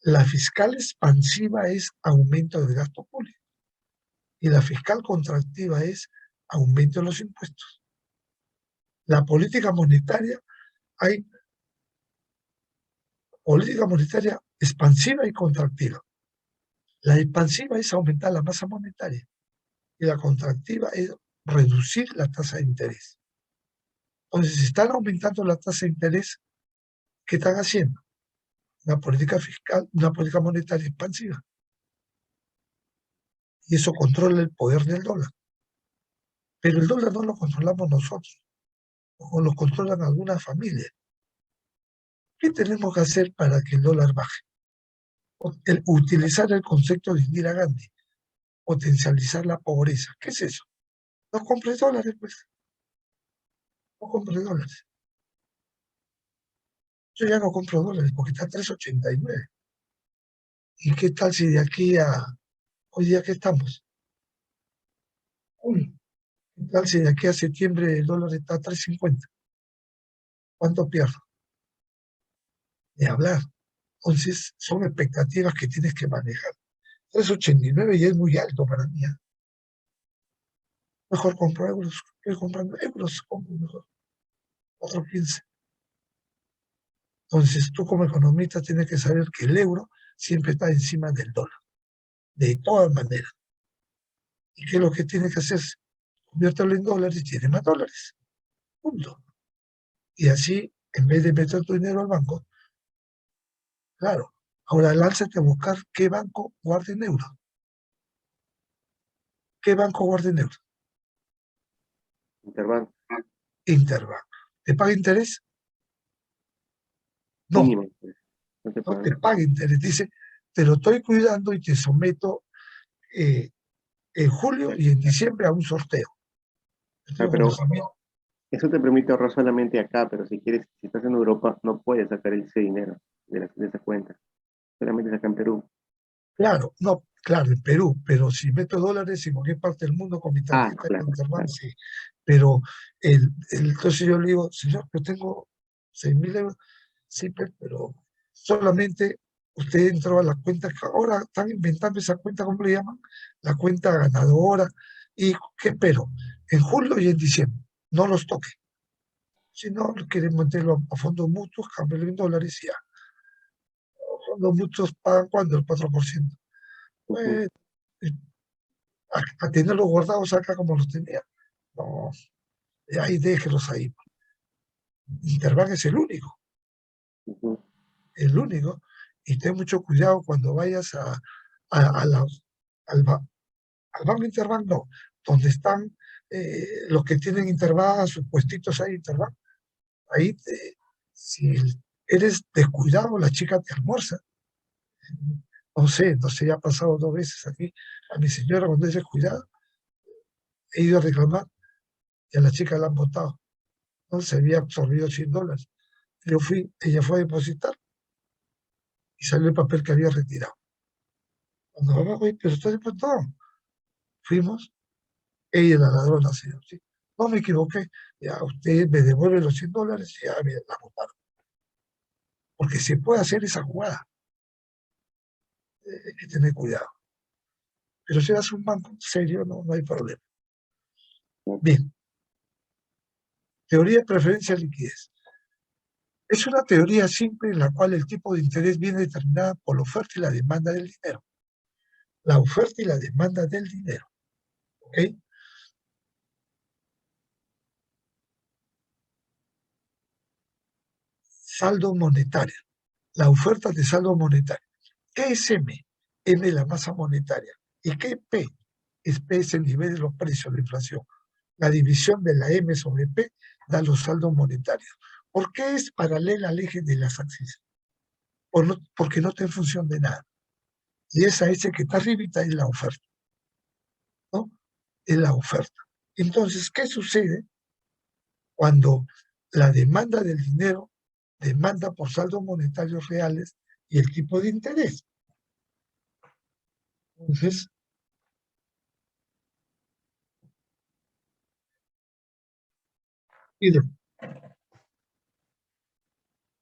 La fiscal expansiva es aumento del gasto público y la fiscal contractiva es aumento de los impuestos. La política monetaria, hay política monetaria expansiva y contractiva. La expansiva es aumentar la masa monetaria y la contractiva es reducir la tasa de interés. Entonces, si están aumentando la tasa de interés, ¿qué están haciendo? Una política fiscal, una política monetaria expansiva. Y eso controla el poder del dólar. Pero el dólar no lo controlamos nosotros, o lo controlan algunas familias. ¿Qué tenemos que hacer para que el dólar baje? Utilizar el concepto de Indira Gandhi, potencializar la pobreza. ¿Qué es eso? No compres dólares, pues. No compres dólares. Yo ya no compro dólares porque está a 3.89. ¿Y qué tal si de aquí a Hoy día, ¿qué estamos? Uy, ¿qué tal si de aquí a septiembre el dólar está a 3.50? ¿Cuánto pierdo? De hablar. Entonces, son expectativas que tienes que manejar. 3.89 ya es muy alto para mí. Mejor compro euros. Estoy comprando euros, compro mejor. 4.15. Entonces, tú como economista tienes que saber que el euro siempre está encima del dólar, de todas maneras. ¿Y qué es lo que tiene que hacer? Conviértelo en dólares y tiene más dólares. Punto. Y así, en vez de meter tu dinero al banco, claro, ahora lánzate a buscar qué banco guarda en euros. ¿Qué banco guarda en euros? Interbank, Interbank. ¿Te paga interés? No, mínimo, pues, no te no te pagan. paga interés. Dice, te lo estoy cuidando y te someto eh, en julio y en diciembre a un sorteo. Ah, Sorteo pero conocimiento. eso te permite ahorrar solamente acá, pero si quieres, si estás en Europa, no puedes sacar ese dinero de esa cuenta. Solamente saca en Perú. Claro, no, claro, en Perú, pero si meto dólares en cualquier parte del mundo con mi Ah, tarjeta de claro, Interbank, claro. sí. Pero entonces yo le digo, señor, yo tengo 6.000 euros, sí, pero solamente usted entró a la cuenta, que ahora están inventando esa cuenta, ¿cómo le llaman? La cuenta ganadora. ¿Y qué? Pero en julio y en diciembre, no los toque. Si no, quieren meterlo a fondos mutuos, cámbialo en dólares y ya. Fondos mutuos pagan cuando el 4%. Ujú, Pues a tenerlos guardados acá como los tenía. No, ahí déjelos ahí. Interbank es ujú. el único, y ten mucho cuidado cuando vayas a, a la- al, al banco Interbank, no, donde están los que tienen Interbank, sus puestitos ahí Interbank, ahí si eres descuidado, la chica te almuerza. No sé, ya ha pasado 2 veces aquí. A mi señora cuando es descuidada, he ido a reclamar y a la chica la han botado. No se había absorbido $100. Yo fui, ella fue a depositar y salió el papel que había retirado. Cuando vamos, oye, pero está depositado. Fuimos, ella la ladrona, señor, ¿sí? No me equivoqué, ya usted me devuelve los $100 y ya me la botaron. Porque se puede hacer esa jugada, hay que tener cuidado. Pero si eres un banco serio, no hay problema. Bien, teoría de preferencia de liquidez. Es una teoría simple en la cual el tipo de interés viene determinada por la oferta y la demanda del dinero. La oferta y la demanda del dinero, ¿ok? Saldo monetario, la oferta de saldo monetario. ¿Qué es M? M es la masa monetaria. ¿Y qué es P? P es el nivel de los precios, la inflación. La división de la M sobre P da los saldos monetarios. ¿Por qué es paralela al eje de las axis? Porque no está en función de nada. Y esa S que está arribita es la oferta, ¿no? Es la oferta. Entonces, ¿qué sucede cuando la demanda del dinero demanda por saldos monetarios reales y el tipo de interés? Entonces, miren,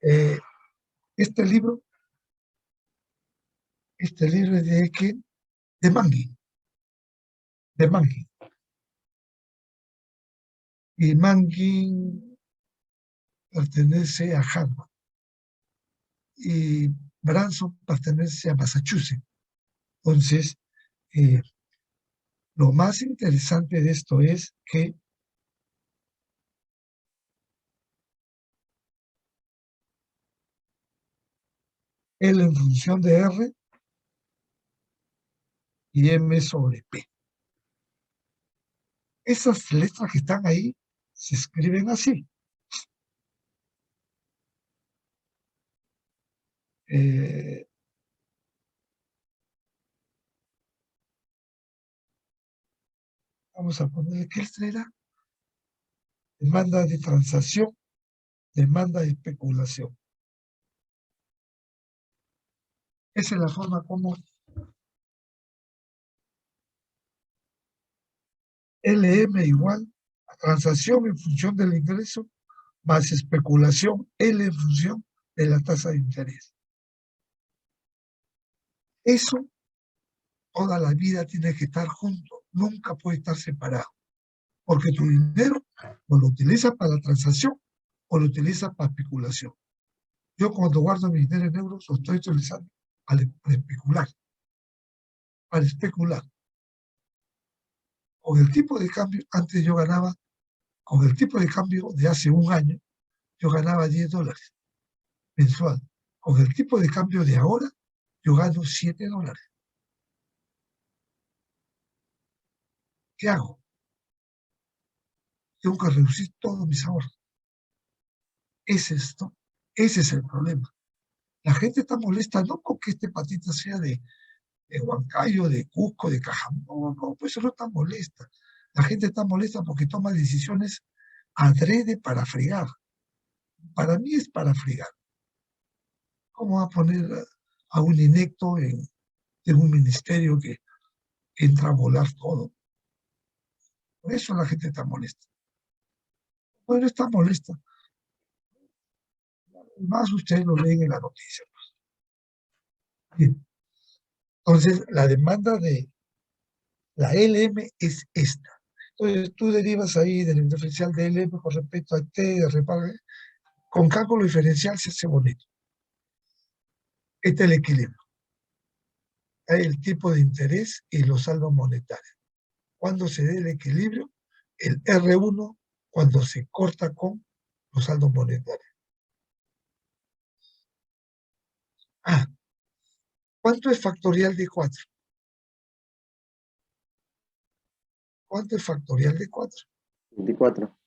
eh, este libro, es de quién? De Mangui, de Mangui. Y Mangui pertenece a Harvard y Branson pertenece a Massachusetts. Entonces, eh, lo más interesante de esto es que L en función de R y M sobre P. Esas letras que están ahí se escriben así. Eh, Vamos a ponerle que esta era demanda de transacción, demanda de especulación. Esa es la forma como LM igual a transacción en función del ingreso más especulación L en función de la tasa de interés. Eso toda la vida tiene que estar junto, nunca puede estar separado, porque tu dinero o lo utilizas para la transacción o lo utilizas para especulación. Yo cuando guardo mi dinero en euros lo estoy utilizando para especular, para especular. Con el tipo de cambio, antes yo ganaba, con el tipo de cambio de hace un año, yo ganaba $10 mensual. Con el tipo de cambio de ahora, yo gano $7. ¿Qué hago? Tengo que reducir todos mis ahorros. Ese es el problema. La gente está molesta no porque este patita sea de Huancayo, de Cusco, de Cajamón, no, pues eso no está molesta. La gente está molesta porque toma decisiones adrede para fregar. Para mí es para fregar. ¿Cómo va a poner a un inecto en un ministerio que entra a volar todo? Por eso la gente está molesta. Bueno, está molesta. Más ustedes lo leen en la noticia. Bien. Entonces, la demanda de la LM es esta. Entonces, tú derivas ahí del diferencial de LM con respecto a T de reparto. Con cálculo diferencial se hace bonito. Este es el equilibrio. Hay el tipo de interés y los saldos monetarios. Cuando se dé el equilibrio, el R1 cuando se corta con los saldos monetarios. Ah, ¿cuánto es factorial de 4? ¿Cuánto es factorial de 4? 24.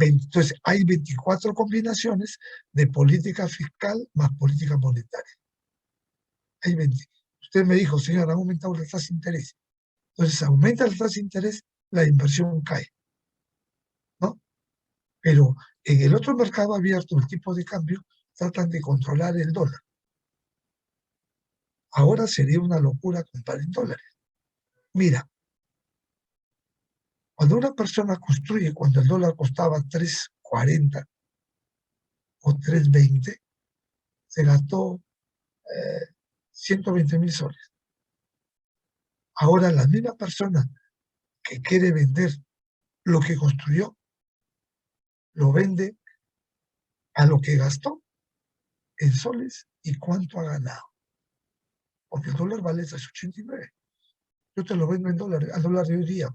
Entonces, hay 24 combinaciones de política fiscal más política monetaria. Hay 20. Usted me dijo, señor, han aumentado las tasas de interés. Entonces, aumenta la tasa de interés, la inversión cae, ¿no? Pero en el otro mercado abierto, el tipo de cambio, tratan de controlar el dólar. Ahora sería una locura comprar en dólares. Mira, cuando una persona construye, cuando el dólar costaba 3.40 o 3.20, se gastó 120.000 soles. Ahora la misma persona que quiere vender lo que construyó, lo vende a lo que gastó en soles y cuánto ha ganado. Porque el dólar vale 3.89. Yo te lo vendo en dólares, al dólar de hoy día.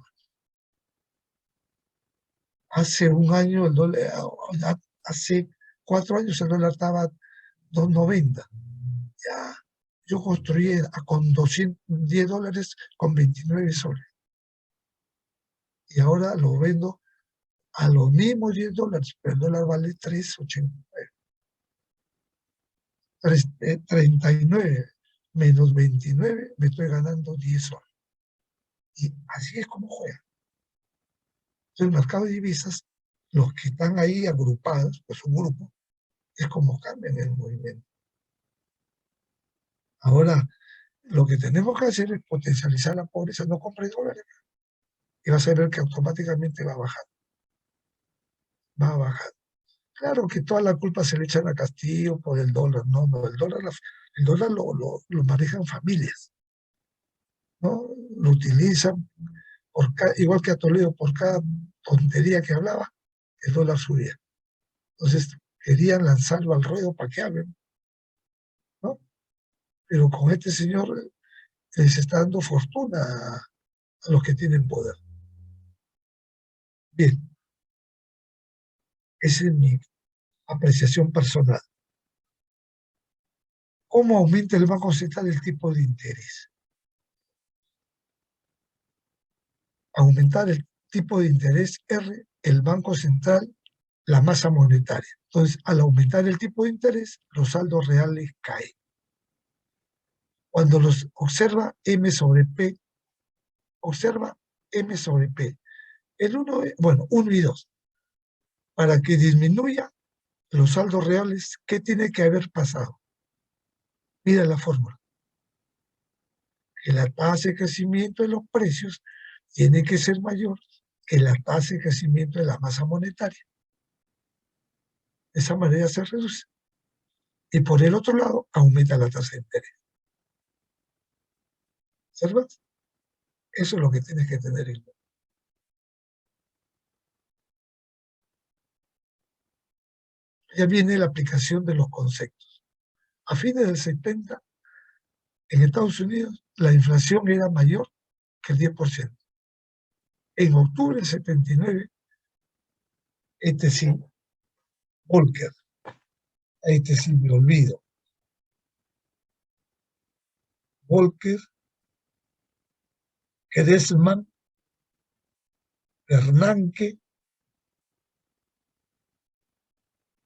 Hace un año el dólar, hace 4 años el dólar estaba 2.90. Ya, yo construí con $210 con 29 soles. Y ahora lo vendo a los mismos $10, pero el dólar vale 3.89. 39 menos 29, me estoy ganando 10 soles. Y así es como juega. Entonces, el mercado de divisas, los que están ahí agrupados, pues un grupo, es como cambian el movimiento. Ahora, lo que tenemos que hacer es potencializar la pobreza, no compre dólares. Y vas a ver que automáticamente va a bajar. Va a bajar. Claro que toda la culpa se le echan a Castillo por el dólar. No, no, el dólar lo manejan familias, ¿no? Lo utilizan, igual que a Toledo, por cada tontería que hablaba, el dólar subía. Entonces, querían lanzarlo al ruedo para que hablen, ¿no? Pero con este señor les está dando fortuna a los que tienen poder. Bien, esa es mi apreciación personal. ¿Cómo aumenta el Banco Central el tipo de interés? Aumentar el tipo de interés R, el Banco Central, la masa monetaria. Entonces, al aumentar el tipo de interés, los saldos reales caen. Cuando los observa M sobre P, observa M sobre P. El 1, bueno, 1 y 2. Para que disminuya los saldos reales, ¿qué tiene que haber pasado? Mira la fórmula. Que la tasa de crecimiento de los precios tiene que ser mayor que la tasa de crecimiento de la masa monetaria. De esa manera se reduce. Y por el otro lado, aumenta la tasa de interés. ¿Observas? Eso es lo que tienes que tener en cuenta. Ya viene la aplicación de los conceptos. A fines del 70, en Estados Unidos, la inflación era mayor que el 10%. En octubre del 79, este sí, Volcker, este sí me olvido, Volcker, Kresman, Bernanke,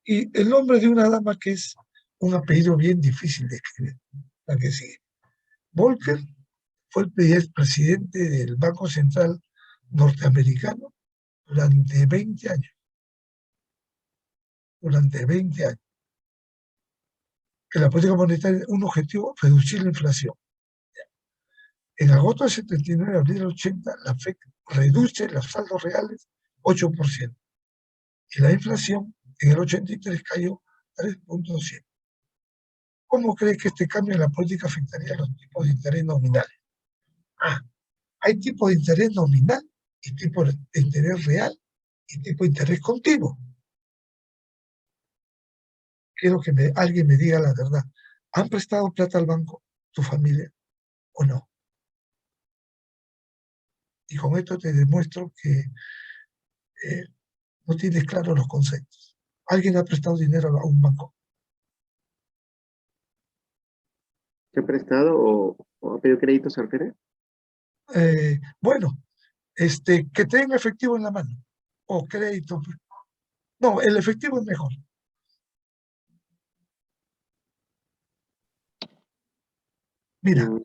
y el nombre de una dama que es un apellido bien difícil de escribir, la que sigue. Volcker fue el presidente del Banco Central norteamericano durante 20 años. Durante 20 años. En la política monetaria, un objetivo, reducir la inflación. En agosto del 79, abril del 80, la FED reduce los saldos reales 8%. Y la inflación en el 83 cayó 3.7%. ¿Cómo crees que este cambio en la política afectaría a los tipos de interés nominales? Hay tipo de interés nominal y tipo de interés real y tipo de interés continuo. Quiero que alguien me diga la verdad. ¿Han prestado plata al banco, tu familia, o no? Y con esto te demuestro que no tienes claros los conceptos. ¿Alguien ha prestado dinero a un banco? ¿Se ha prestado o ha pedido crédito, se refiere? Bueno, que tenga efectivo en la mano. O crédito. No, el efectivo es mejor. Mira, Mm,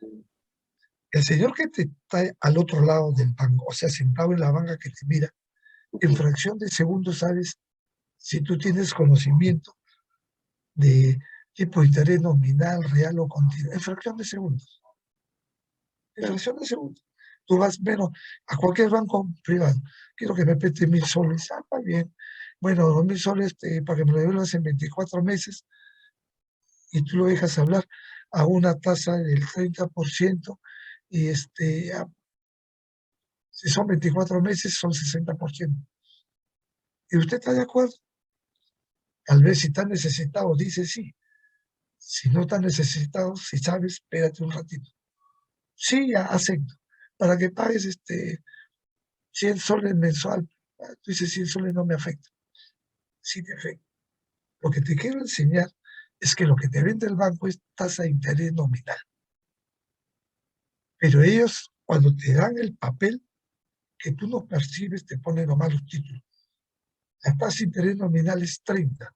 el señor que te está al otro lado del banco, o sea, sentado en la banca que te mira, en fracción de segundos sabes si tú tienes conocimiento de tipo de interés nominal, real o continuo. En fracción de segundos. En fracción de segundos. Tú vas, bueno, a cualquier banco privado. Quiero que me preste 1.000 soles. Ah, está bien. Bueno, 2.000 soles para que me lo devuelvas en 24 meses y tú lo dejas hablar a una tasa del 30% y si son 24 meses son 60%. ¿Y usted está de acuerdo? Tal vez si está necesitado, dice sí. Si no está necesitado, si sabes, espérate un ratito. Sí, ya acepto. Para que pagues 100 soles mensual. Tú dices 100 soles no me afecta. Sí te afecta. Lo que te quiero enseñar es que lo que te vende el banco es tasa de interés nominal. Pero ellos, cuando te dan el papel que tú no percibes, te ponen nomás los títulos. La tasa de interés nominal es 30.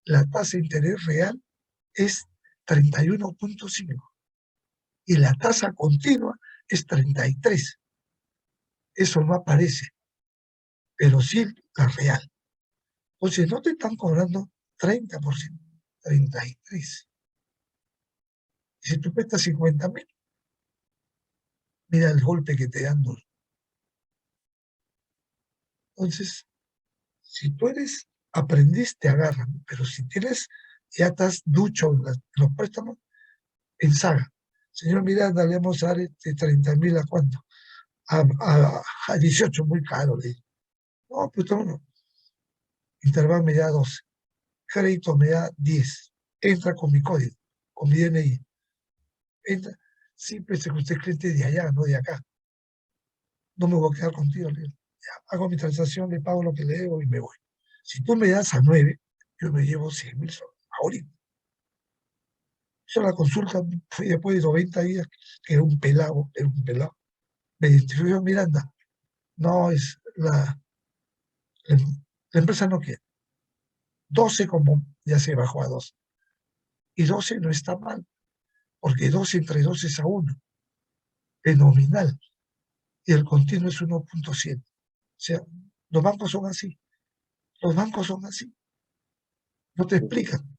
La tasa de interés real es 31.5. Y la tasa continua es 33. Eso no aparece, pero sí la real. Entonces no te están cobrando 30%, 33. Y si tú prestas 50.000, mira el golpe que te dan duro. Entonces, si tú eres aprendiz, te agarran, pero si tienes, ya estás ducho en los préstamos, en saga. Señor Miranda, le vamos a dar 30.000 ¿a cuánto? A 18, muy caro. Le digo. No, pues no. Interbank me da 12. Crédito me da 10. Entra con mi código, con mi DNI. Entra. Sí, pensé que usted es cliente de allá, no de acá. No me voy a quedar contigo. Le digo. Ya, hago mi transacción, le pago lo que le debo y me voy. Si tú me das a 9, yo me llevo 100.000 soles. Ahorita. Yo la consulta fui después de 90 días, que era un pelado. Me identificó Miranda. No, la, la empresa no quiere. 12 como ya se bajó a 2. Y 12 no está mal, porque 12 entre 2 es a 1, es nominal, y el continuo es 1.7. O sea, los bancos son así, los bancos son así, no te explican.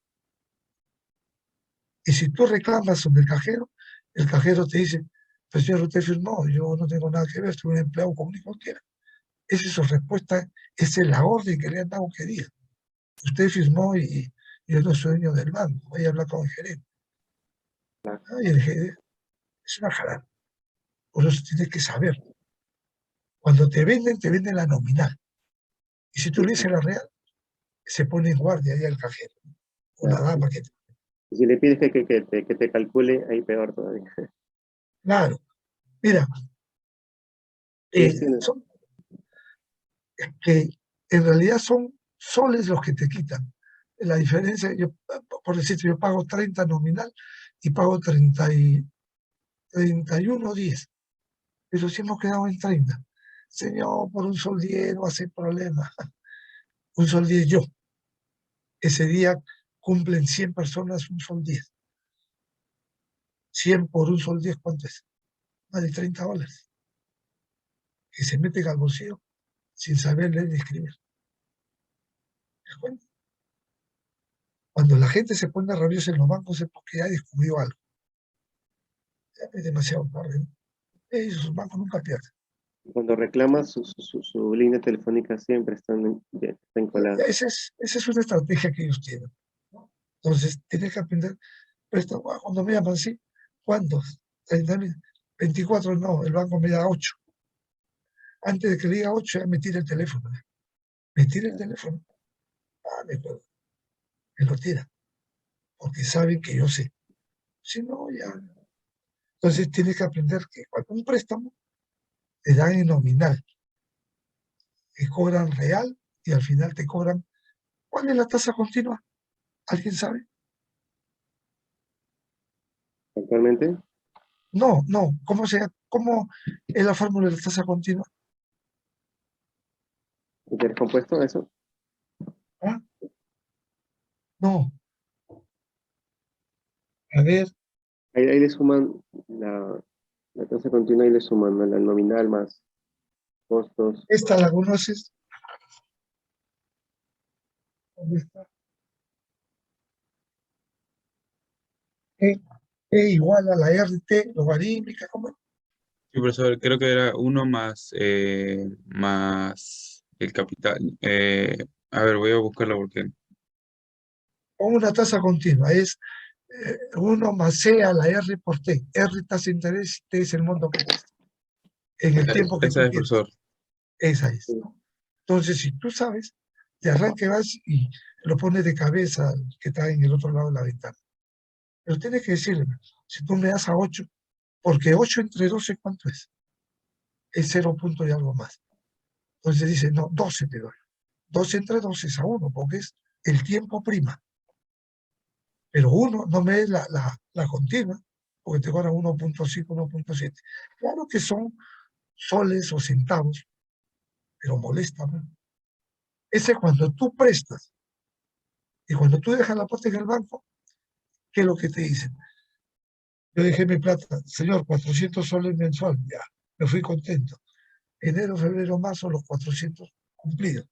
Y si tú reclamas sobre el cajero te dice, pues señor, usted firmó, yo no tengo nada que ver, soy un empleado común y cualquiera. Esa es su respuesta, esa es la orden que le han dado que diga. Usted firmó y yo no soy dueño del banco, voy a hablar con el gerente. Y el gerente es una jalada. Por eso tienes que saber. Cuando te venden la nominal. Y si tú le dices la real, se pone en guardia ahí el cajero. Una dama que... Y si le pides que te calcule, ahí peor todavía. Claro. Mira, Tiene. son, que en realidad son soles los que te quitan. La diferencia, yo, por decirte, yo pago 30 nominal y pago 31.10, pero si hemos quedado en 30. Señor, por un sol 10 no hace problema. Un sol 10 yo. Ese día cumplen 100 personas un sol 10. 100 por un sol 10, ¿cuánto es? Más de $30. Que se meten al bolsillo sin saber leer ni escribir. ¿Te das cuenta? Cuando la gente se pone rabiosa en los bancos es porque ya descubrió algo. Ya es demasiado tarde, ¿no? Ellos, los bancos nunca pierden. Cuando reclamas, su línea telefónica siempre está encolada. Esa es una estrategia que ellos tienen, ¿no? Entonces, tienes que aprender. Cuando me llaman así, ¿cuántos? 30.000. 24, no, el banco me da 8. Antes de que le diga 8, ya me tira el teléfono. Me tira el teléfono. Me lo tira. Porque saben que yo sé. Si no, ya. Entonces, tienes que aprender que cuando un préstamo te dan en nominal, te cobran real y al final te cobran. ¿Cuál es la tasa continua? ¿Alguien sabe? Actualmente, No, no. ¿Cómo es la fórmula de la tasa continua? interés compuesto, eso. ¿Ah? No. A ver, Ahí le suman la tasa continua y le suman la nominal más costos. esta la conoces. ¿Dónde está? E, E igual a la RT logarítmica. ¿Cómo es? Sí, profesor, creo que era uno más el capital. A ver, voy a buscarlo porque... Con una tasa continua. Es 1 más C a la R por T. R tasa de interés, T es el monto que cuesta. En el tiempo que Esa tú es, tienes. profesor. Esa es, ¿no? Entonces, si tú sabes, de arranque vas y lo pones de cabeza al que está en el otro lado de la ventana. Pero tienes que decirle, si tú me das a 8, porque 8 entre 12, ¿cuánto es? Es 0 punto y algo más. Entonces dice, no, 12 te doy. 12 entre 12 es a 1, porque es el tiempo prima. Pero 1 no me es la continua, porque te cobra 1.5, 1.7. Claro que son soles o centavos, pero molesta, ¿no? Ese es cuando tú prestas y cuando tú dejas la plata en el banco, ¿qué es lo que te dicen? Yo dejé mi plata, señor, 400 soles mensual, ya, me fui contento. Enero, febrero, marzo, los 400 cumplidos.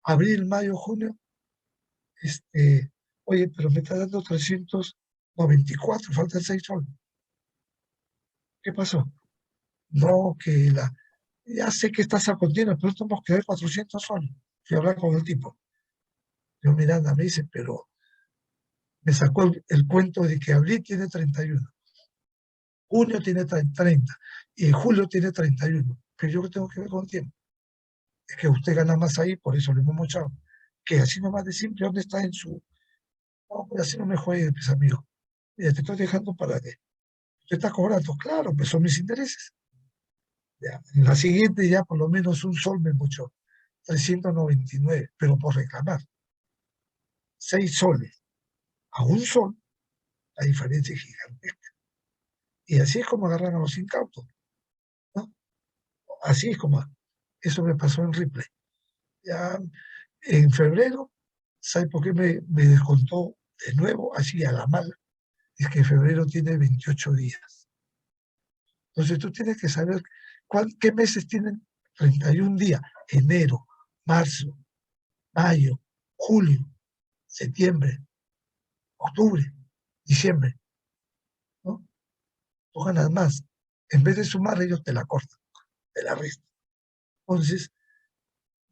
Abril, mayo, junio, oye, pero me está dando 394, faltan 6 soles. ¿Qué pasó? No, ya sé que estás a continua, pero tenemos que ver 400 soles. Fui a hablar con el tipo. Yo Miranda me dice, pero me sacó el cuento de que abril tiene 31, junio tiene 30 y julio tiene 31. Pero yo que tengo que ver con el tiempo. Es que usted gana más ahí, por eso lo hemos mochado. Que así nomás de simple, ¿dónde está en su...? No, pues así no me juegue, pues amigo. Mira, te estoy dejando para que usted está cobrando. Claro, pues son mis intereses. Ya, en la siguiente ya por lo menos un sol me mochó. 399, pero por reclamar. 6 soles a un sol, la diferencia es gigantesca. Y así es como agarran a los incautos, ¿no? Así es como eso me pasó en Ripley. Ya en febrero, ¿sabe por qué me descontó de nuevo, así a la mala? Es que febrero tiene 28 días. Entonces tú tienes que saber qué meses tienen 31 días. Enero, marzo, mayo, julio, septiembre, octubre, diciembre, ¿no? Tú ganas más. En vez de sumar, ellos te la cortan, te la restan. Entonces,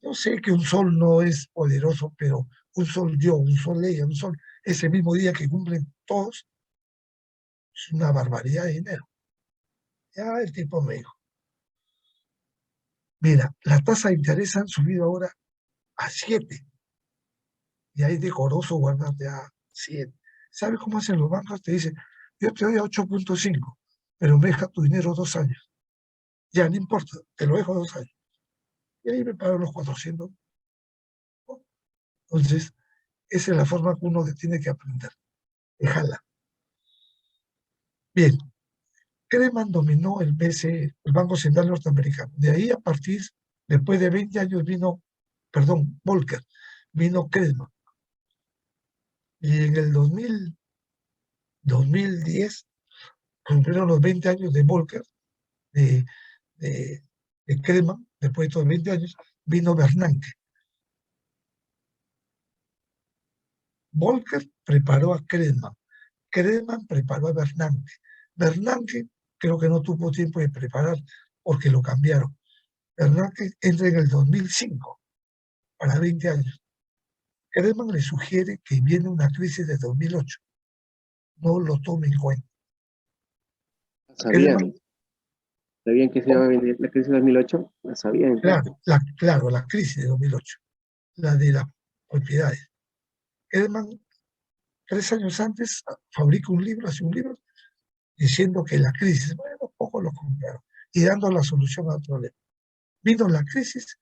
Yo sé que un sol no es poderoso, pero un sol yo, un sol ella, un sol ese mismo día que cumplen todos, es una barbaridad de dinero. Ya el tipo me dijo, mira, las tasas de interés han subido ahora a 7 y hay decoroso guardarte a 7. ¿Sabes cómo hacen los bancos? Te dicen, yo te doy a 8.5, pero me deja tu dinero 2 años. Ya, no importa, te lo dejo 2 años. Y ahí me pagan los 400. Entonces, esa es la forma que uno tiene que aprender. Déjala. Bien, Cremant dominó el BCE, el Banco Central Norteamericano. De ahí a partir, después de 20 años vino, perdón, Volcker, vino Cremant. Y en el 2010 cumplieron los 20 años de Volcker, de, de, de Cremant, después de estos 20 años, vino Bernanke. Volcker preparó a Cremant preparó a Bernanke. Bernanke creo que no tuvo tiempo de preparar porque lo cambiaron. Bernanke entra en el 2005 para 20 años. Cremant le sugiere que viene una crisis de 2008. No lo tome en cuenta. Sabían, Cremant, sabían que se iba a venir la crisis de 2008, la sabían entonces. claro, la crisis de 2008, la de las propiedades. Cremant, 3 años antes, fabrica un libro, hace un libro, diciendo que la crisis, bueno, poco lo compraron, y dando la solución al problema. Vino la crisis,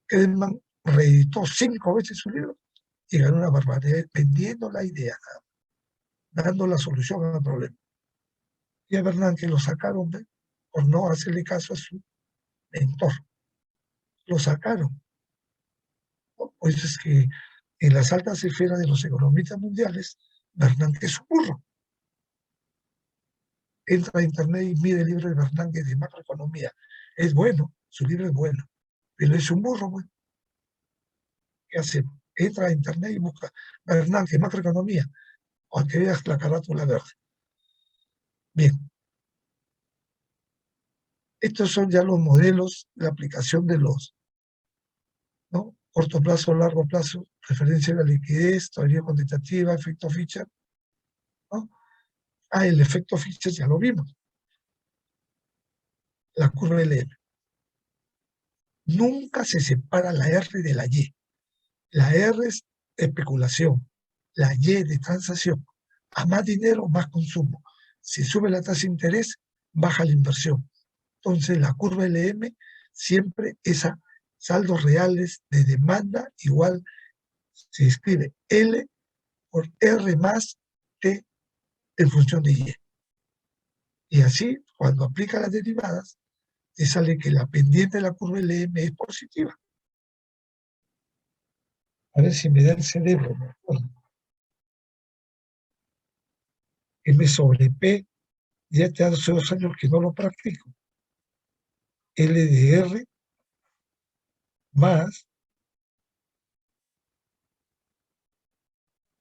Cremant reeditó 5 veces su libro y ganó una barbaridad vendiendo la idea, dando la solución al problema. Y a Bernanke lo sacaron por no hacerle caso a su mentor. Lo sacaron. ¿No? Pues es que en las altas esferas de los economistas mundiales, Bernanke es un burro. Entra a internet y mide el libro de Bernanke de macroeconomía. Es bueno, su libro es bueno, pero es un burro, bueno. ¿Qué hacemos? Entra a internet y busca Bernanke, macroeconomía, aunque veas la carátula verde. Bien, estos son ya los modelos de aplicación de los, ¿no? Corto plazo, largo plazo, referencia a la liquidez, teoría cuantitativa, efecto Fisher, ¿no? El efecto Fisher ya lo vimos, la curva LM. Nunca se separa la R de la Y. La R es especulación, la Y de transacción. A más dinero, más consumo. Si sube la tasa de interés, baja la inversión. Entonces, la curva LM siempre es a saldos reales de demanda igual, se escribe L por R más T en función de Y. Y así, cuando aplica las derivadas, te sale que la pendiente de la curva LM es positiva. A ver si me da el cerebro, ¿no? M sobre P, ya te hace 2 años que no lo practico. L de R más,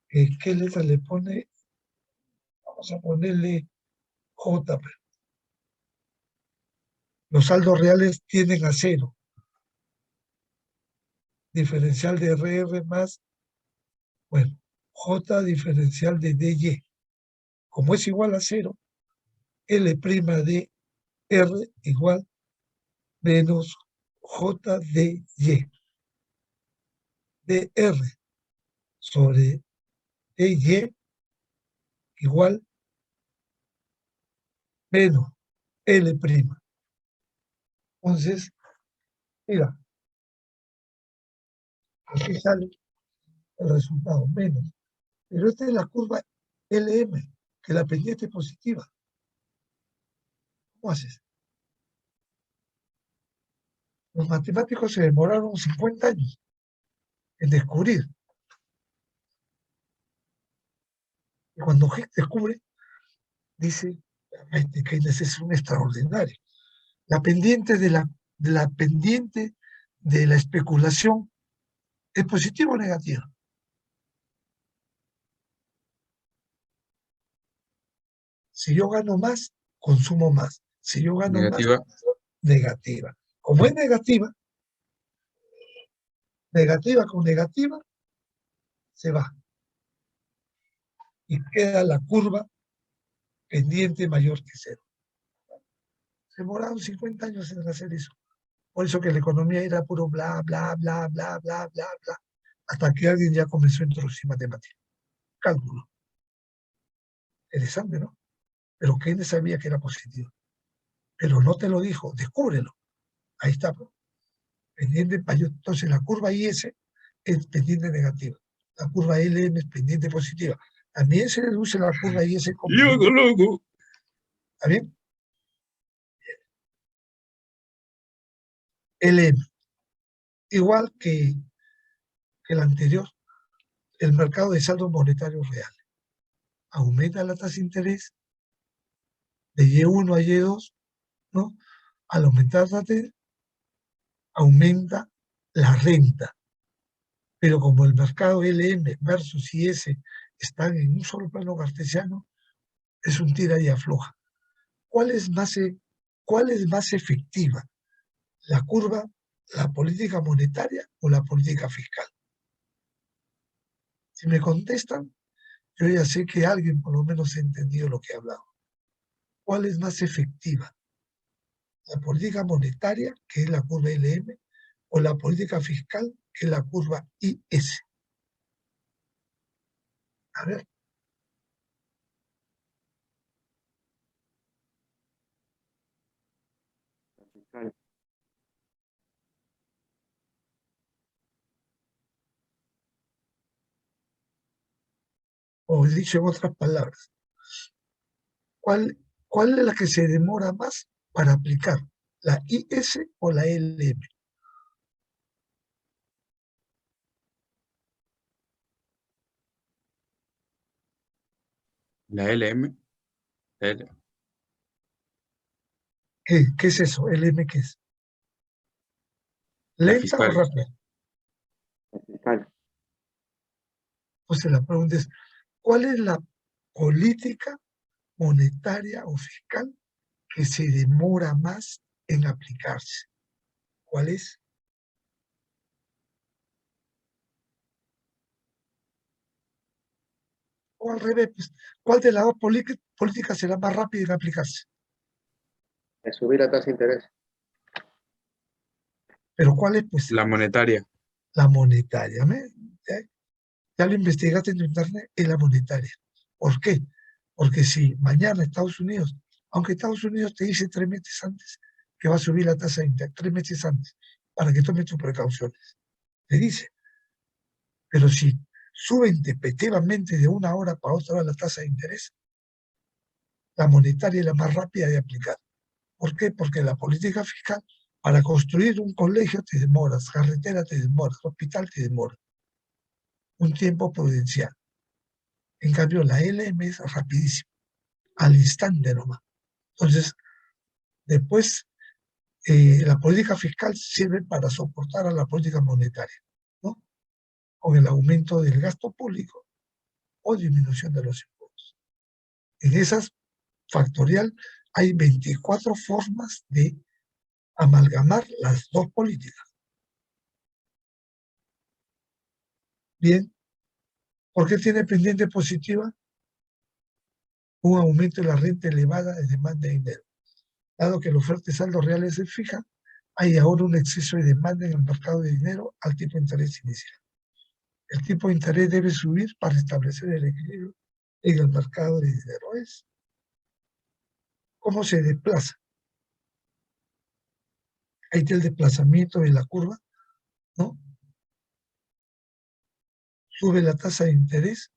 ¿qué letra le pone? Vamos a ponerle J. Los saldos reales tienden a 0. Diferencial de RR más, bueno, J diferencial de DY. Como es igual a 0, L' de R igual menos J de Y. DR sobre DY igual menos L'. Entonces, mira, aquí sale el resultado, menos. Pero esta es la curva LM, que la pendiente es positiva. ¿Cómo haces? Los matemáticos se demoraron 50 años en descubrir. Y cuando Hicks descubre, dice, este Keynes es un extraordinario. La pendiente de la pendiente de la especulación es positiva o negativa. Si yo gano más, consumo más. Si yo gano más, Negativa. negativa. Como es negativa, Negativa con negativa, se va. Y queda la curva pendiente mayor que cero. Se demoraron 50 años en hacer eso. Por eso que la economía era puro bla, bla, bla, bla, bla, bla, bla, hasta que alguien ya comenzó a introducir matemáticas, cálculo. Interesante, ¿no? Pero Keynes sabía que era positivo. Pero no te lo dijo, descúbrelo. Ahí está, pues. Pendiente mayor. Entonces la curva IS es pendiente negativa. La curva LM es pendiente positiva. También se deduce la curva IS como Loco, loco. ¿Está bien? LM. Igual que el anterior, el mercado de saldo monetario real. Aumenta la tasa de interés de Y1 a Y2, ¿no? Al aumentar la T, aumenta la renta. Pero como el mercado LM versus IS están en un solo plano cartesiano, es un tira y afloja. ¿Cuál es más efectiva? ¿La curva, la política monetaria o la política fiscal? Si me contestan, yo ya sé que alguien por lo menos ha entendido lo que he hablado. ¿Cuál es más efectiva? ¿La política monetaria, que es la curva LM, o la política fiscal, que es la curva IS? A ver, o dicho en otras palabras, ¿cuál, ¿cuál es la que se demora más para aplicar? ¿La IS o la LM? La LM, L- ¿Qué es eso? ¿LM qué es? la ¿Lenta o fiscal. rápida? Fiscal. Entonces la pregunta es, ¿cuál es la política monetaria o fiscal que se demora más en aplicarse? ¿Cuál es? O al revés, pues, ¿cuál de las dos políticas será más rápida en aplicarse? De subir la tasa de interés. Pero ¿cuál es? Pues La monetaria. la monetaria. ¿Ya? Ya lo investigaste en internet, es la monetaria. ¿Por qué? Porque si mañana Estados Unidos, aunque Estados Unidos te dice 3 meses antes que va a subir la tasa de interés, 3 meses antes, para que tomes tus precauciones, te dice, pero si suben tempestivamente de una hora para otra hora la tasa de interés, la monetaria es la más rápida de aplicar. ¿Por qué? Porque la política fiscal, para construir un colegio te demoras, carretera te demoras, hospital te demora, un tiempo prudencial. En cambio, la LM es rapidísima, al instante nomás. Entonces, después, la política fiscal sirve para soportar a la política monetaria, ¿no? Con el aumento del gasto público o disminución de los impuestos. En esas factorial hay 24 formas de amalgamar las dos políticas. Bien, ¿por qué tiene pendiente positiva? Un aumento de la renta elevada de demanda de dinero. Dado que la oferta de saldo reales se fija, hay ahora un exceso de demanda en el mercado de dinero al tipo de interés inicial. El tipo de interés debe subir para establecer el equilibrio en el mercado de dinero. ¿Cómo se desplaza? Ahí está el desplazamiento de la curva, ¿no? Sube la tasa de interés,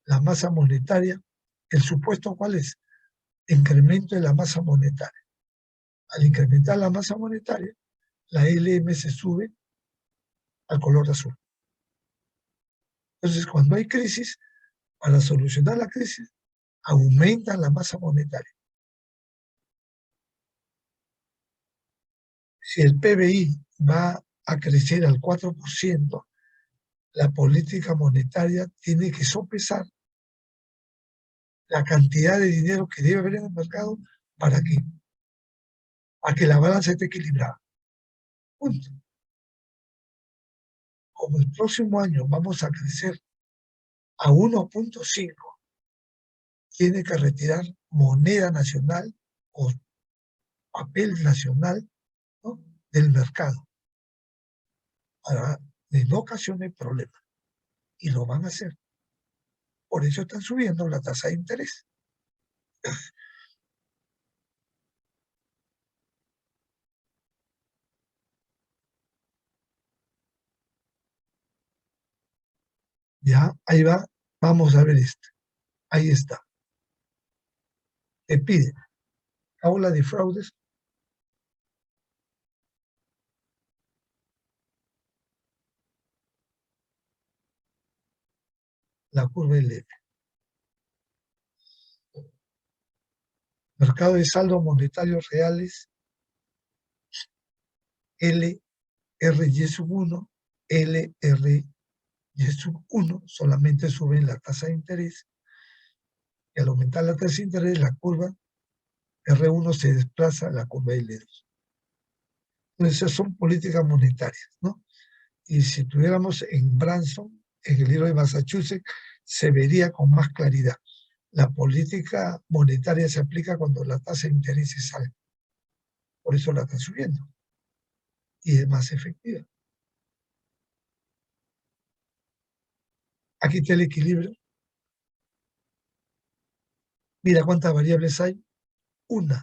la masa monetaria. ¿El supuesto cuál es? Incremento de la masa monetaria. Al incrementar la masa monetaria, la LM se sube al color azul. Entonces, cuando hay crisis, para solucionar la crisis, aumenta la masa monetaria. Si el PBI va a crecer al 4%, la política monetaria tiene que sopesar la cantidad de dinero que debe haber en el mercado para que la balanza esté equilibrada. Punto. Como el próximo año vamos a crecer a 1.5, tiene que retirar moneda nacional o papel nacional, ¿no?, del mercado para que no ocasione problemas. Y lo van a hacer. Por eso están subiendo la tasa de interés. Ya, ahí va. Vamos a ver esto. Ahí está. Te pide aula de fraudes. La curva es leve. Mercado de saldos monetarios reales, LRY1, LRY1, solamente suben la tasa de interés, y al aumentar la tasa de interés, la curva R1 se desplaza a la curva L2. Entonces, son políticas monetarias, ¿no? Y si tuviéramos en Branson, en el libro de Massachusetts, se vería con más claridad. La política monetaria se aplica cuando la tasa de interés es alta. Por eso la está subiendo. Y es más efectiva. Aquí está el equilibrio. Mira cuántas variables hay. 1,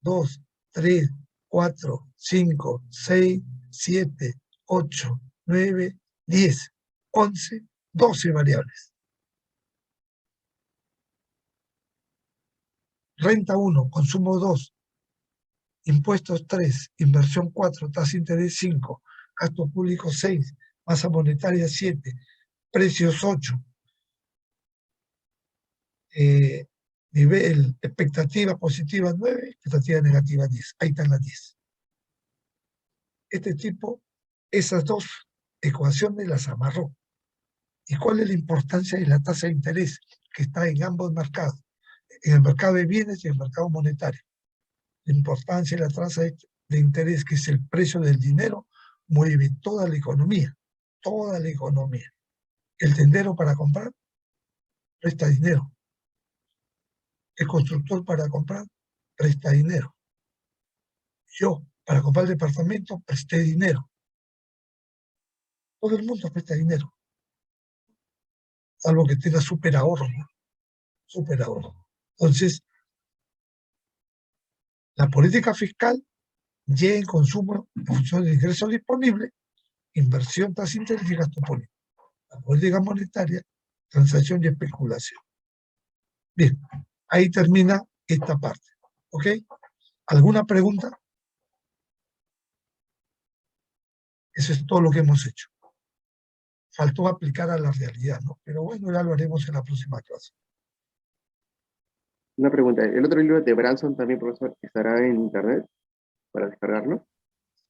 2, 3, 4, 5, 6, 7, 8, 9, 10, 11, 12 variables. Renta 1, consumo 2, impuestos 3, inversión 4, tasa de interés 5, gasto público 6, masa monetaria 7, precios 8, nivel, expectativa positiva 9, expectativa negativa 10. Ahí están las 10. Este tipo, esas dos ecuaciones las amarró. ¿Y cuál es la importancia de la tasa de interés que está en ambos mercados? En el mercado de bienes y en el mercado monetario. La importancia de la tasa de interés, que es el precio del dinero, mueve toda la economía. Toda la economía. El tendero para comprar presta dinero. El constructor para comprar presta dinero. Yo, para comprar el departamento, presté dinero. Todo el mundo presta dinero. Salvo que tenga súper ahorro, ¿no? Súper ahorro. Entonces, la política fiscal llega en consumo en función del ingreso disponible, inversión, tasa de interés y gasto público. La política monetaria, transacción y especulación. Bien, ahí termina esta parte. ¿Ok? ¿Alguna pregunta? Eso es todo lo que hemos hecho. Faltó aplicar a la realidad, ¿no? Pero bueno, ya lo haremos en la próxima clase. Una pregunta, ¿el otro libro de Branson también, profesor, estará en internet para descargarlo?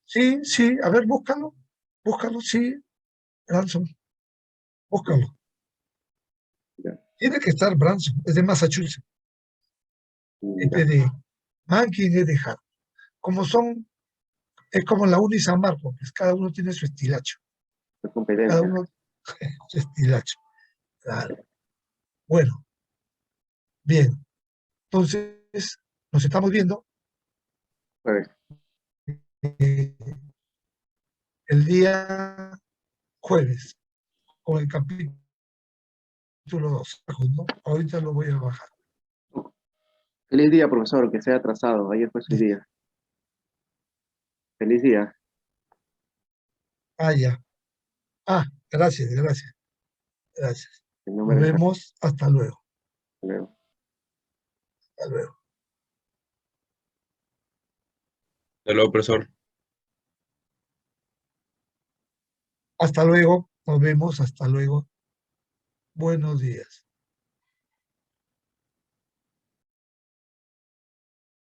Sí, sí, a ver, búscalo. Búscalo, sí, Branson. Búscalo. Ya, Tiene que estar Branson, es de Massachusetts. Este ya, es de Mankin, es de Harvard. Como son, es como la UNI San Marcos, pues cada uno tiene su estilacho. la Cada competencia. uno su estilacho. Claro. Bueno, bien. Entonces, nos estamos viendo Jueves. eh, el día jueves con el capítulo 2, ¿no? Ahorita lo voy a bajar. Feliz día, profesor, que sea atrasado. Ayer fue su día. Feliz día. Ah, ya. Ah, gracias, gracias, gracias. El Nos número es... vemos. Hasta luego. Luego. Hasta luego. Hasta luego, profesor. Hasta luego. Nos vemos. Hasta luego. Buenos días.